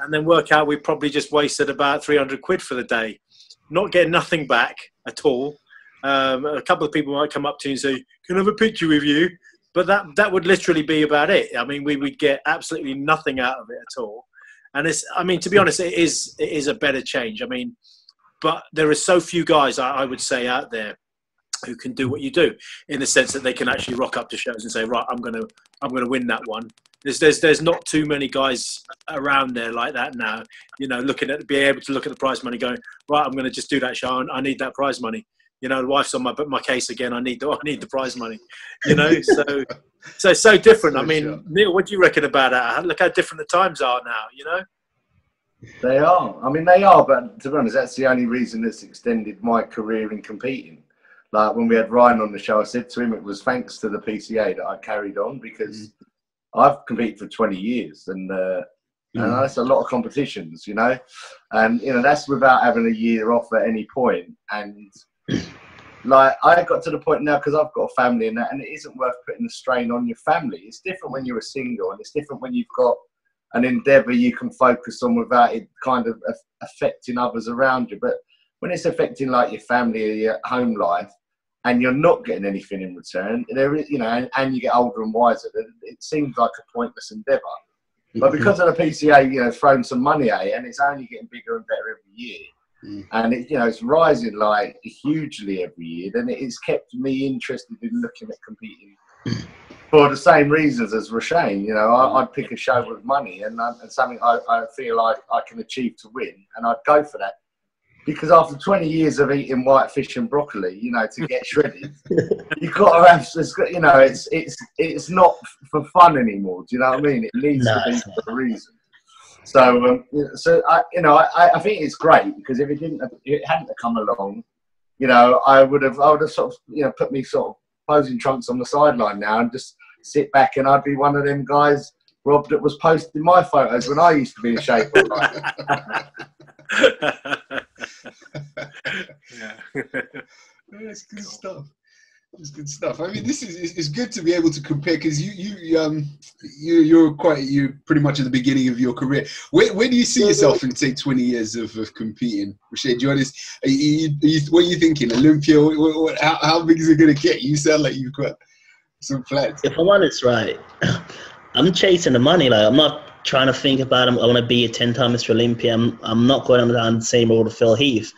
then work out we probably just wasted about 300 quid for the day, not getting nothing back at all. A couple of people might come up to you and say, "Can I have a picture with you?" But that would literally be about it. I mean, we would get absolutely nothing out of it at all. And to be honest, it is a better change. I mean, but there are so few guys, I would say, out there who can do what you do, in the sense that they can actually rock up to shows and say, right, I'm gonna win that one. There's not too many guys around there like that now. You know, being able to look at the prize money, going, right, I'm gonna just do that show. I need that prize money. You know, the wife's on my case again. I need the prize money. You know, so different. I mean, Neale, what do you reckon about that? Look how different the times are now. You know, they are. I mean, they are. But to be honest, that's the only reason that's extended my career in competing. Like when we had Ryan on the show, I said to him it was thanks to the PCA that I carried on, because I've competed for 20 years and that's a lot of competitions. You know, and you know that's without having a year off at any point. And like I got to the point now, because I've got a family and that, and it isn't worth putting the strain on your family. It's different when you're a single, and it's different when you've got an endeavour you can focus on without it kind of affecting others around you. But when it's affecting like your family or your home life, and you're not getting anything in return, there is, you know, and you get older and wiser, it seems like a pointless endeavour. But because of the PCA, you know, throwing some money at it, and it's only getting bigger and better every year. And it, you know, it's rising like hugely every year. Then it's kept me interested in looking at competing for the same reasons as Rushane. You know, I'd pick a show with money and something I feel like I can achieve to win, and I'd go for that. Because after 20 years of eating white fish and broccoli, you know, to get shredded, you've got to have, you know, it's not for fun anymore. Do you know what I mean? It needs to be for a reason. So, I think it's great, because if it hadn't come along, you know, I would have sort of, you know, put me sort of posing trunks on the sideline now and just sit back, and I'd be one of them guys, Rob, that was posting my photos when I used to be in shape. That's good stuff. It's good stuff. I mean, it's good to be able to compare, because you're pretty much at the beginning of your career. Where do you see yourself in, say, 20 years of competing? Rushane, do you want to, what are you thinking? Olympia? How big is it going to get? You sound like you've got some plans. If I'm honest, right, I'm chasing the money. Like, I'm not trying to think about I want to be a 10-time Mr. Olympia. I'm not going down the same road to Phil Heath.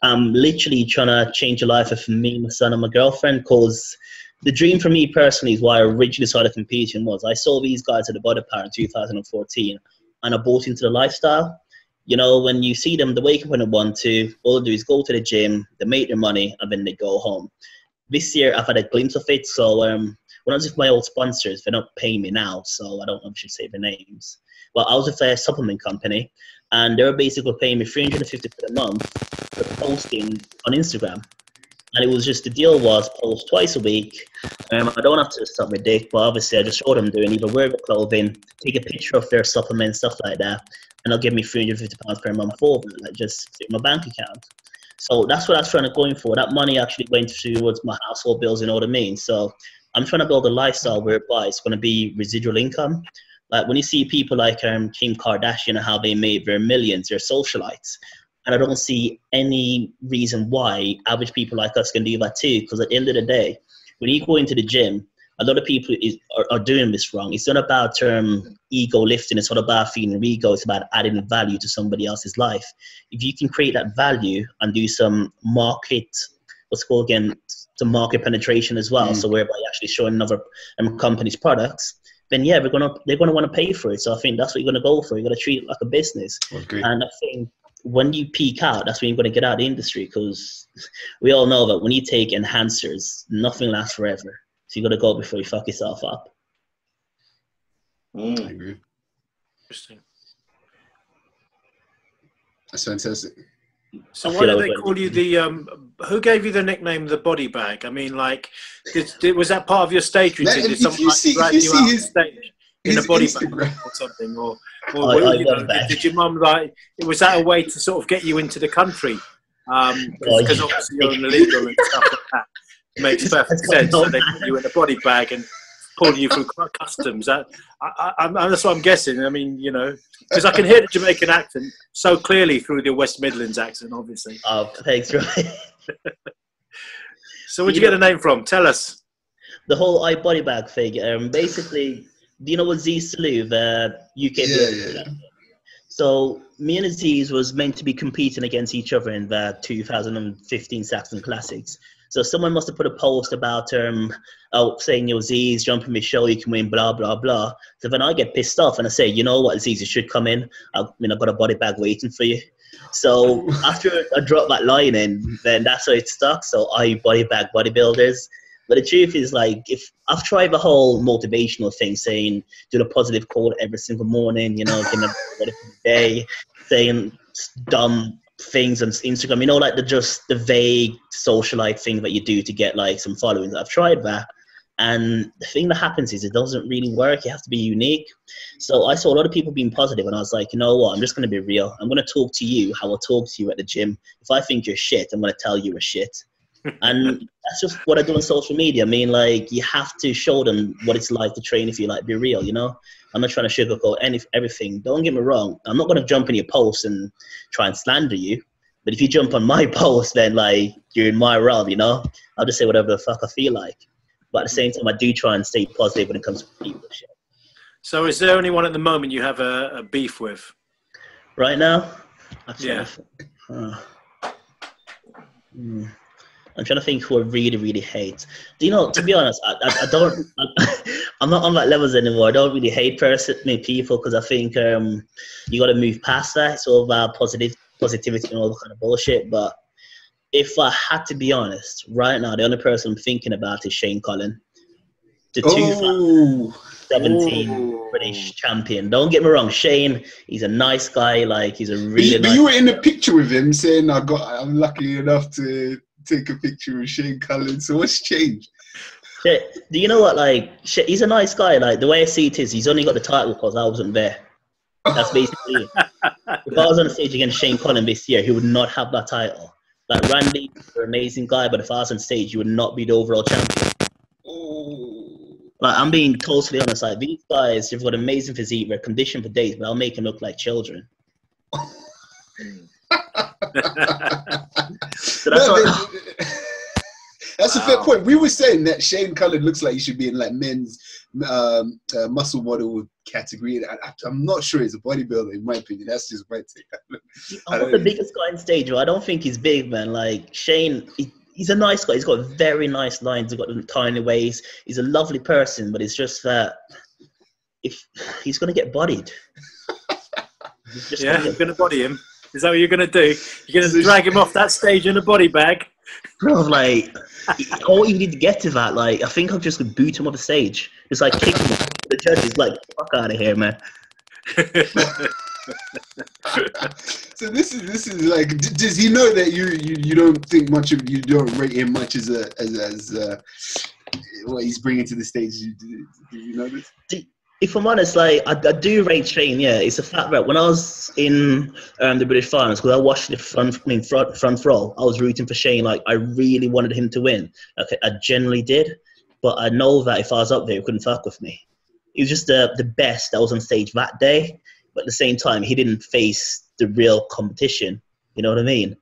I'm literally trying to change the life of me, my son, and my girlfriend, because the dream for me personally is why I originally started competing was I saw these guys at the Bodybuilding in 2014, and I bought into the lifestyle. You know, when you see them, they wake up when they want to, all they do is go to the gym, they make their money, and then they go home. This year, I've had a glimpse of it, so when I was with my old sponsors, they're not paying me now, so I don't know if I should say their names. But I was with a supplement company, and they were basically paying me $350 a month for posting on Instagram. And it was just, the deal was post twice a week. I don't have to suck my dick, but obviously I just showed them doing either wear the clothing, take a picture of their supplements, stuff like that, and they'll give me £350 per month over, like just sit in my bank account. So that's what I was trying to go in for. That money actually went towards my household bills, you know what I mean? So I'm trying to build a lifestyle whereby it's going to be residual income. Like when you see people like Kim Kardashian and how they made their millions, they're socialites. And I don't see any reason why average people like us can do that too. Because at the end of the day, when you go into the gym, a lot of people are doing this wrong. It's not about ego lifting. It's not about feeding ego. It's about adding value to somebody else's life. If you can create that value and do some market, some market penetration as well. So whereby you're actually showing another company's products, then yeah, they're gonna want to pay for it. So I think that's what you're gonna go for. You're gonna treat it like a business. And I think when you peak out, that's when you're gonna get out of the industry, because we all know that when you take enhancers, nothing lasts forever. So you gotta go before you fuck yourself up. I agree. Interesting. That's fantastic. So why do they call you the? Who gave you the nickname the Bodybag? I mean, like, was that part of your stage routine? Did someone drag you out on stage in a body bag or something, or did your mum like? Was that a way to sort of get you into the country? Because obviously you're illegal and stuff like that. It makes perfect sense. So they put you in a body bag and pull you through customs. That's what I'm guessing. I mean, you know, because I can hear the Jamaican accent so clearly through the West Midlands accent, obviously. Oh, thanks, right. So where'd you get the name from? Tell us. The whole Ibodybag thing. Basically, do you know what Aziz Salou, the UK? Yeah. So me and Aziz was meant to be competing against each other in the 2015 Saxon Classics. So someone must have put a post about saying, you know, Aziz, jump in my show, you can win, blah, blah, blah. So then I get pissed off and I say, you know what, Aziz, you should come in. I've got a body bag waiting for you. So after I dropped that line in, then that's how it stuck. So Ibodybag bodybuilders. But the truth is, like, if I've tried the whole motivational thing, saying do the positive quote every single morning, you know, getting a day, saying dumb things on Instagram, you know, like the vague socialite thing that you do to get like some followings. I've tried that, and the thing that happens is it doesn't really work. You have to be unique. So I saw a lot of people being positive, and I was like, you know what, I'm just going to be real. I'm going to talk to you how I talk to you at the gym. If I think you're shit, I'm going to tell you a shit. And that's just what I do on social media. I mean, like, you have to show them what it's like to train if you like be real, you know. I'm not trying to sugarcoat everything. Don't get me wrong. I'm not going to jump in your post and try and slander you. But if you jump on my post, then, like, you're in my realm, you know. I'll just say whatever the fuck I feel like. But at the same time, I do try and stay positive when it comes to people. Shit. So is there anyone at the moment you have a beef with? Right now? Yeah. I'm trying to think who I really, really hate. Do you know, to be honest, I don't, I'm not on that levels anymore. I don't really hate people because I think you got to move past that sort of positivity and all that kind of bullshit. But if I had to be honest, right now, the only person I'm thinking about is Shane Cullen, the 2017 British champion. Don't get me wrong, Shane, he's a nice guy. Like, he's a really nice. But you were in the picture with him saying, I'm lucky enough to take a picture with Shane Cullen. So what's changed? Do you know what? Like, he's a nice guy. Like, the way I see it is, he's only got the title because I wasn't there. That's basically it. If I was on the stage against Shane Cullen this year, he would not have that title. Like, Randy, you're an amazing guy, but if I was on stage, you would not be the overall champion. Like, I'm being totally honest. Like, these guys, they've got amazing physique, they're conditioned for days, but I'll make them look like children. So that's a fair point. We were saying that Shane Cullen looks like he should be in like men's muscle model category. I'm not sure he's a bodybuilder, in my opinion. That's just my take. I'm not the biggest guy on stage. I don't think he's big, man. Like, Shane, he's a nice guy. He's got very nice lines. He's got the tiny waist. He's a lovely person, but it's just that if he's going to get bodied. You're going to body him? Is that what you're going to do? You're going to drag him off that stage in a body bag? Bro, like, all you need to get to that, like, I think I'm just going to boot him off the stage. Just, like, kick him off. The judges, like, fuck out of here, man. So this is like, does he know that you don't think much of, you don't rate him much as what he's bringing to the stage? Do you know this? If I'm honest, like, I do rate Shane. Yeah, it's a fact that when I was in the British finals, because I watched the front row, I was rooting for Shane. Like, I really wanted him to win. Okay, I generally did, but I know that if I was up there, he couldn't fuck with me. He was just the best that was on stage that day, but at the same time, he didn't face the real competition. You know what I mean?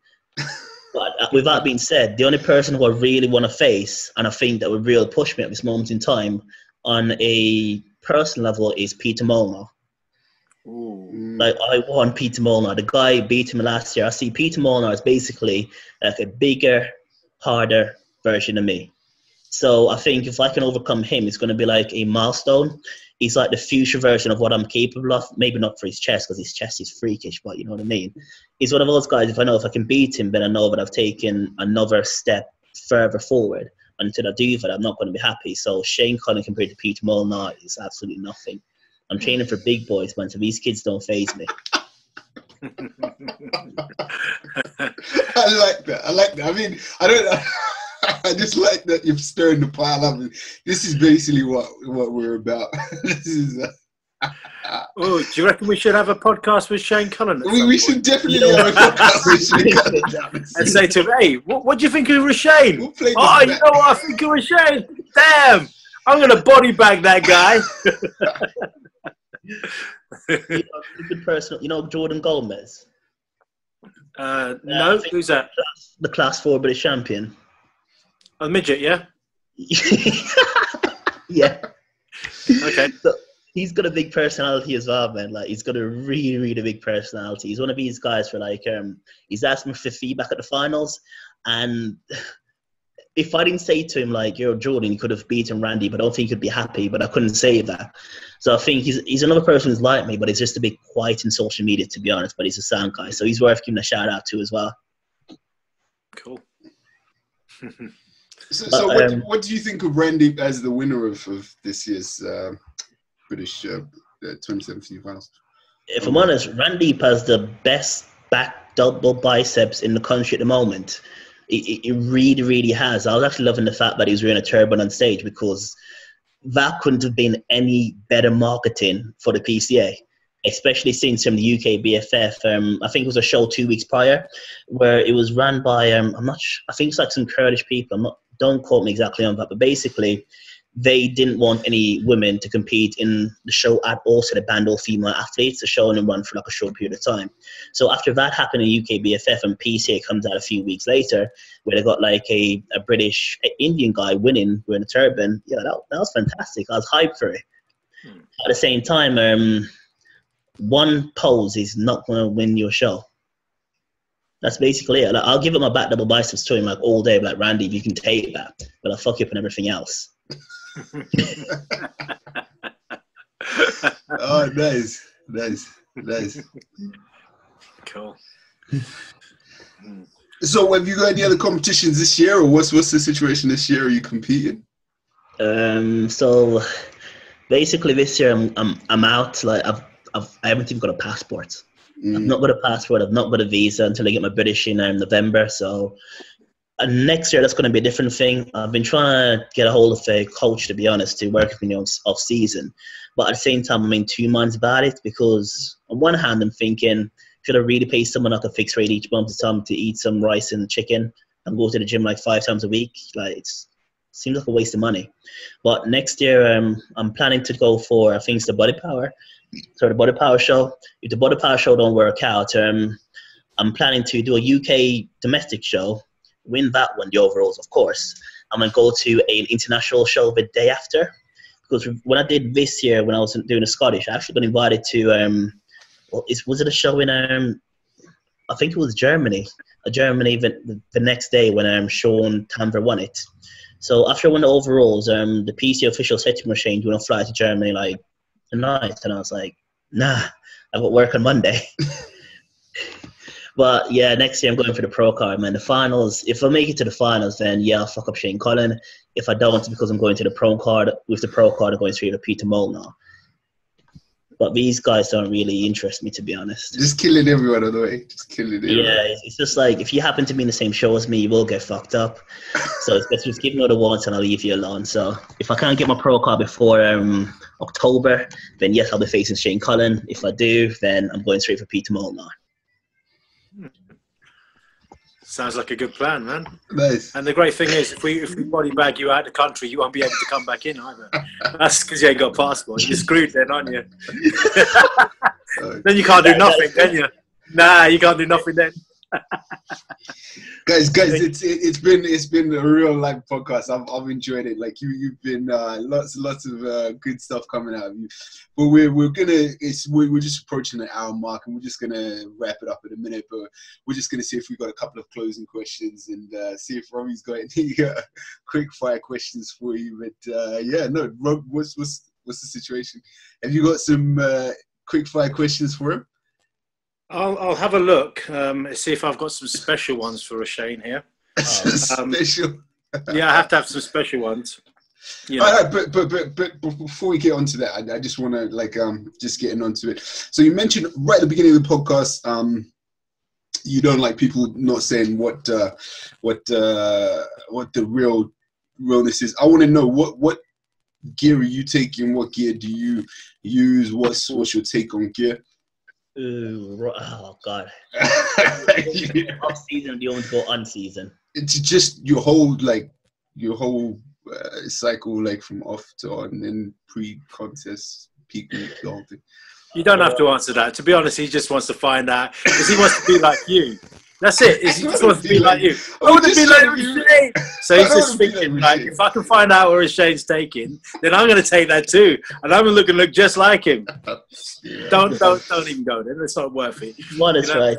But with that being said, the only person who I really want to face, and I think that would really push me at this moment in time on a personal level, is Peter Molnar. Like, I want Peter Molnar. The guy beat him last year. I see Peter Molnar as basically like a bigger, harder version of me. So I think if I can overcome him, it's going to be like a milestone. He's like the future version of what I'm capable of. Maybe not for his chest, because his chest is freakish, but you know what I mean. He's one of those guys, if I can beat him, then I know that I've taken another step further forward. Until I do that, I'm not going to be happy. So Shane Cullen compared to Peter Molnar is absolutely nothing. I'm training for big boys, man, so these kids don't faze me. I like that. I mean, I just like that you're stirring the pile up. This is basically what we're about. This is. Do you reckon we should have a podcast with Shane Cullen? We should definitely have a podcast with Shane Cullen. And say to him, hey, what do you think of Rushane? You know what I think of Rushane? Damn, I'm going to body bag that guy. Good person. You know Jordan Gomez? No, who's that? The Class 4 British champion. A midget, yeah? Yeah. Okay. So, he's got a big personality as well, man. Like, he's got a really, really big personality. He's one of these guys where, like, he's asking for feedback at the finals. And if I didn't say to him, like, yo, Jordan, you could have beaten Randy, but I don't think he'd be happy. But I couldn't say that. So I think he's another person who's like me, but he's just a bit quiet in social media, to be honest. But he's a sound guy. So he's worth giving a shout out to as well. Cool. So what do you think of Randy as the winner of this year's British 2017 finals? If I'm honest, Randy has the best back double biceps in the country at the moment. It really, really has. I was actually loving the fact that he was wearing a turban on stage, because that couldn't have been any better marketing for the PCA, especially since the UK BFF. I think it was a show 2 weeks prior where it was run by, I think it's like some Kurdish people. Don't quote me exactly on that, but basically they didn't want any women to compete in the show at all, so they banned all female athletes. The show only run for like a short period of time. So after that happened in UK BFF, and PCA comes out a few weeks later, where they got like a British Indian guy winning wearing a turban. Yeah, that was fantastic. I was hyped for it. At the same time, one pose is not going to win your show. That's basically it. Like, I'll give it my back double biceps to him like all day, like, Randy, if you can take that, but I'll fuck you up on everything else. Oh, nice. Cool. So, have you got any other competitions this year, or what's the situation this year? Are you competing? So basically this year I'm out. Like I haven't even got a passport. I've not got a passport. I've not got a visa until I get my British in November. So next year that's going to be a different thing. I've been trying to get a hold of a coach, to be honest, to work with me off season. But at the same time, I'm in 2 minds about it, because on one hand I'm thinking, should I really pay someone like a fixed rate each month to eat some rice and chicken and go to the gym like 5 times a week? Like, it seems like a waste of money. But next year, I'm planning to go for, I think it's the Body Power. So the Body Power show. If the Body Power show don't work out, I'm planning to do a UK domestic show, win that one, the overalls, of course. I'm going to go to an international show the day after. Because when I did this year, when I was doing a Scottish, I actually got invited to, was it a show in, I think it was Germany. Germany the next day when Sean Tanver won it. So after I won the overalls, the PC official said to me, Rushane, do you want to fly to Germany like tonight? And I was like, nah, I've got work on Monday. But yeah, next year I'm going for the pro card, man. The finals, if I make it to the finals, then yeah, I'll fuck up Shane Cullen. If I don't, it's because I'm going to the pro card. With the pro card, I'm going straight to Peter Molnar. But these guys don't really interest me, to be honest. Just killing everyone on the way. Just killing everyone. Yeah, it's just like, if you happen to be in the same show as me, you will get fucked up. So it's best just give me all the once and I'll leave you alone. So if I can't get my pro card before October, then yes, I'll be facing Shane Cullen. If I do, then I'm going straight for Peter Molnar. Sounds like a good plan, man. Nice. And the great thing is, if we body bag you out of the country, you won't be able to come back in either. That's because you ain't got a passport. You're screwed then, aren't you? Then you can't do nothing, can you? Nah, you can't do nothing then. guys, it's been a real live podcast. I've enjoyed it. Like you've been lots of good stuff coming out of you. But we're just approaching the hour mark, and we're just gonna wrap it up in a minute. But we're just gonna see if we've got a couple of closing questions and see if Robbie's got any quick fire questions for you. But yeah, no, Rob, what's the situation? Have you got some quick fire questions for him? I'll have a look, see if I've got some special ones for Rushane here. Special? Yeah, I have to have some special ones. You know. All right, but before we get onto that, I just want to just getting onto it. So you mentioned right at the beginning of the podcast, you don't like people not saying what the realness is. I want to know what gear are you taking? What gear do you use? What's your take on gear? Oh God! Off season, do you want to go on season? It's just your whole cycle, like from off to on, and pre-contest, peak week, the whole thing. You don't have to answer that. To be honest, he just wants to find out because he wants to be like you. That's it. He just wants to be like you. I want to be like Rushane. So he's just thinking, like, if I can find out where Rushane's taking, then I'm going to take that too, and I'm going to look just like him. Don't even go there. It's not worth it. What is right?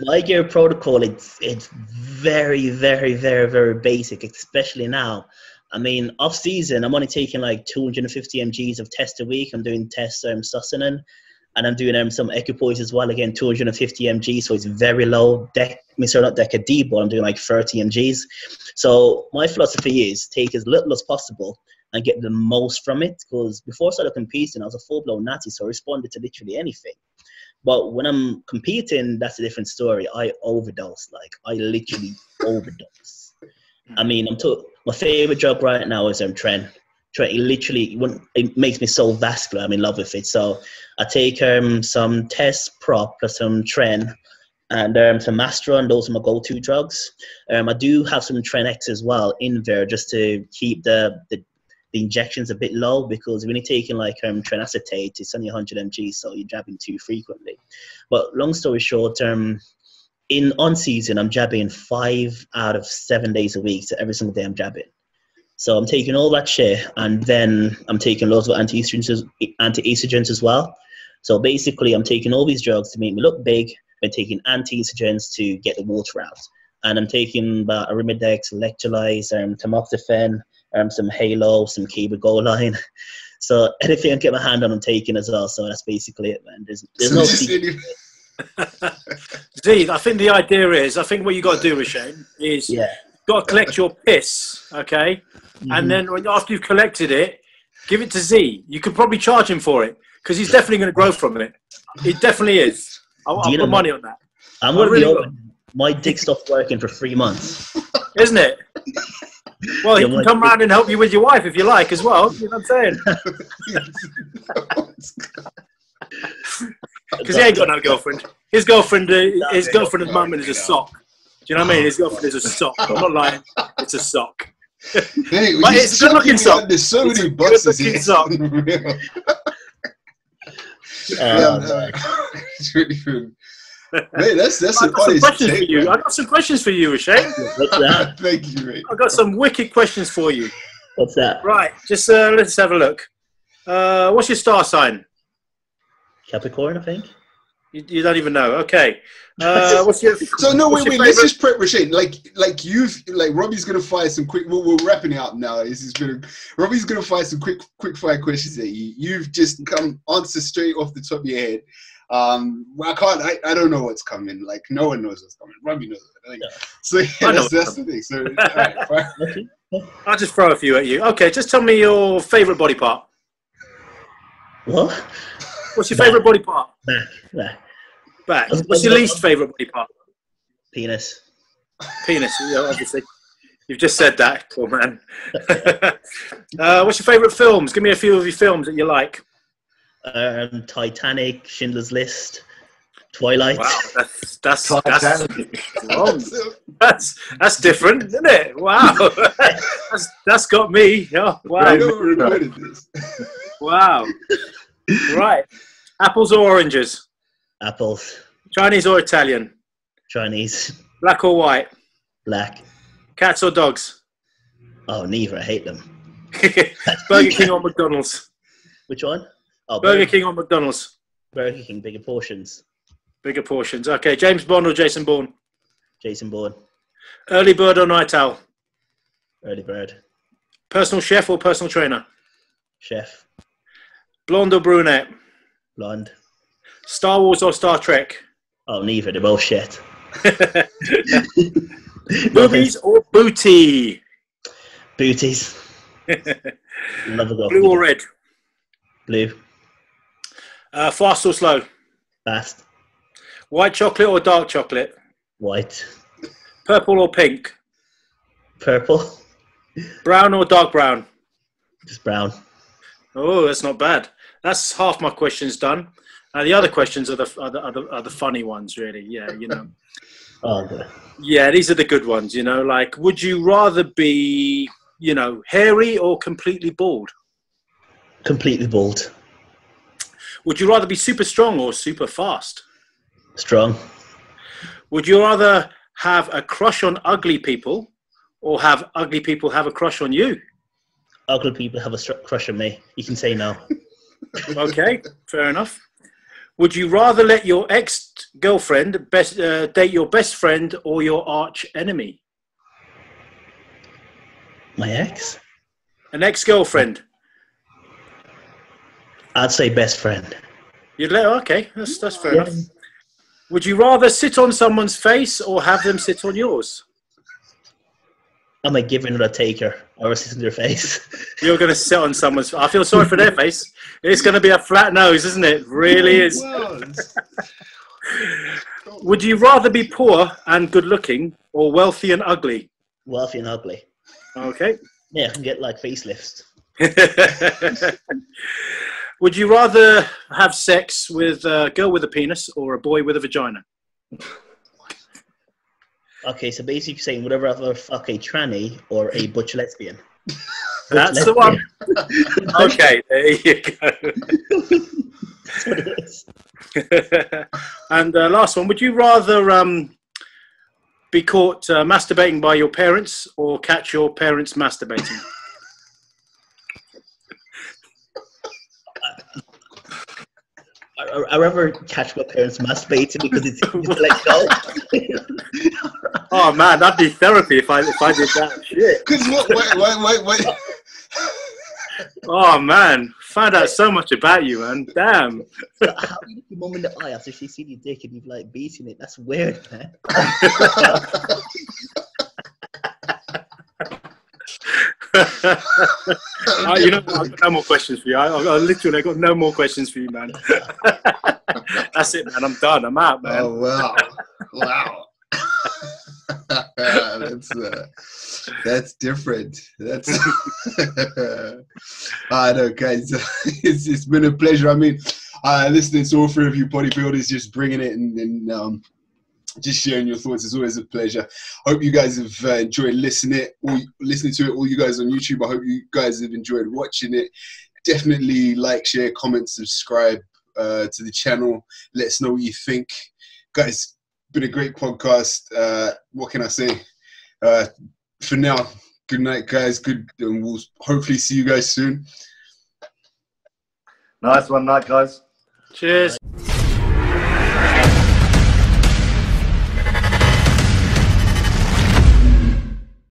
My gear protocol, it's very, very, very, very basic, especially now. I mean, off season, I'm only taking like 250 mgs of test a week. I'm doing tests Sussanen, and I'm doing some equipoise as well. Again, 250 mg, so it's very low. Not Deca D, but I'm doing like 30 mgs. So my philosophy is take as little as possible and get the most from it. Because before I started competing, I was a full-blown natty, so I responded to literally anything. But when I'm competing, that's a different story. I overdose. Like, I literally overdose. I mean, my favorite drug right now is Tren. It makes me so vascular. I'm in love with it. So I take some test prop plus some Tren and some Mastron. Those are my go-to drugs. I do have some Tren X as well in there just to keep the injections a bit low, because when you're taking like Tren acetate, it's only 100 mg, so you're jabbing too frequently. But long story short, on season, I'm jabbing 5 out of 7 days a week. So every single day I'm jabbing. So I'm taking all that shit, and then I'm taking loads of anti-estrogens as well. So basically, I'm taking all these drugs to make me look big, been taking anti-estrogens to get the water out. And I'm taking Ibodybag, electrolytes, tamoxifen, some Halo, some Cabergoline. So anything I get my hand on, I'm taking as well. So that's basically it, man. There's no secret. Z, I think the idea is, I think what you got to do, Rushane, is you've got to collect your piss, okay? And then after you've collected it, give it to Z. You could probably charge him for it because he's definitely going to grow from it. He definitely is. I'll put money on that. I'm going to be open. My dick stopped working for 3 months. Isn't it? Well, he can come round and help you with your wife if you like as well. You know what I'm saying? Because he ain't got no girlfriend. His girlfriend at the moment is a sock. Do you know what I mean? His girlfriend is a sock. I'm not lying. It's a sock. Hey, but it's a good looking sock. There's so many boxes here. Sock. It's really good. Mate, that's I've got some questions for you. I've got some questions for you, Rushane. What's that? Thank you, mate. I've got some wicked questions for you. What's that? Right, just let's have a look. What's your star sign? Capricorn, I think. You don't even know. Okay. What's your? So no, wait. Let's just prep Rushane. Like Robbie's gonna fire some quick. We're wrapping it up now. Robbie's gonna fire some quick fire questions at you. You've just come answer straight off the top of your head. I don't know what's coming. Like no one knows what's coming. Robbie knows. So yeah, that's the thing. So right, I'll just throw a few at you. Okay, just tell me your favorite body part. What? What's your favorite body part? Back. What's your least favorite body part? Penis. Penis. Yeah, obviously. You've just said that. Cool, man. What's your favorite films? Give me a few of your films that you like. Titanic, Schindler's List, Twilight. Wow, that's wrong. That's different, isn't it? Wow, that's got me. Oh, wow. Wow. Right. Apples or oranges? Apples. Chinese or Italian? Chinese. Black or white? Black. Cats or dogs? Oh, neither. I hate them. Burger King or McDonald's? Which one? Oh, Burger King or McDonald's? Burger King, bigger portions. Bigger portions. Okay, James Bond or Jason Bourne? Jason Bourne. Early bird or night owl? Early bird. Personal chef or personal trainer? Chef. Blonde or brunette? Blonde. Star Wars or Star Trek? Oh, neither. They're both shit. Boobies or booty? Booties. Love a Blue or red? Blue. Fast or slow? Fast. White chocolate or dark chocolate? White. Purple or pink? Purple. Brown or dark brown? Just brown. Oh, that's not bad. That's half my questions done. The other questions are the funny ones, really. Yeah, you know. Oh, good. Yeah, these are the good ones. You know, like, would you rather be, you know, hairy or completely bald? Completely bald. Would you rather be super strong or super fast? Strong. Would you rather have a crush on ugly people or have ugly people have a crush on you? Ugly people have a crush on me. You can say no. Okay, fair enough. Would you rather let your ex-girlfriend date your best friend or your arch enemy? My ex? An ex-girlfriend. I'd say best friend. You'd let her? Okay, that's fair enough. Would you rather sit on someone's face or have them sit on yours? I'm a giver, not a taker. Or sit on their face. You're going to sit on someone's... I feel sorry for their face. It's going to be a flat nose, isn't it? Really is. Would you rather be poor and good looking or wealthy and ugly? Wealthy and ugly. Okay. Yeah, I can get like facelifts. Would you rather have sex with a girl with a penis or a boy with a vagina? Okay, so basically saying would I rather fuck a tranny or a butch lesbian? That's the one. Okay, there you go. That's what it is. And last one, would you rather be caught masturbating by your parents or catch your parents masturbating? I rather catch my parents masturbating because it's easy to let go. Oh man, that'd be therapy if I did that. Shit. Because what? Oh man, found out so much about you, man. Damn. So how do you look your mum in the eye after she's seen your dick and you've like beaten it? That's weird, man. You know, I've got no more questions for you. I got no more questions for you, man. That's it, man. I'm done. I'm out, man. Oh wow, wow. That's different. That's I know, guys. It's been a pleasure. I mean, listening to all three of you bodybuilders, just bringing it and just sharing your thoughts is always a pleasure. Hope you guys have enjoyed listening to it. All you guys on YouTube, I hope you guys have enjoyed watching it. Definitely like, share, comment, subscribe to the channel. Let us know what you think, guys. Been a great podcast. What can I say? For now, good night, guys. Good, and we'll hopefully see you guys soon. Nice one, night, guys. Cheers.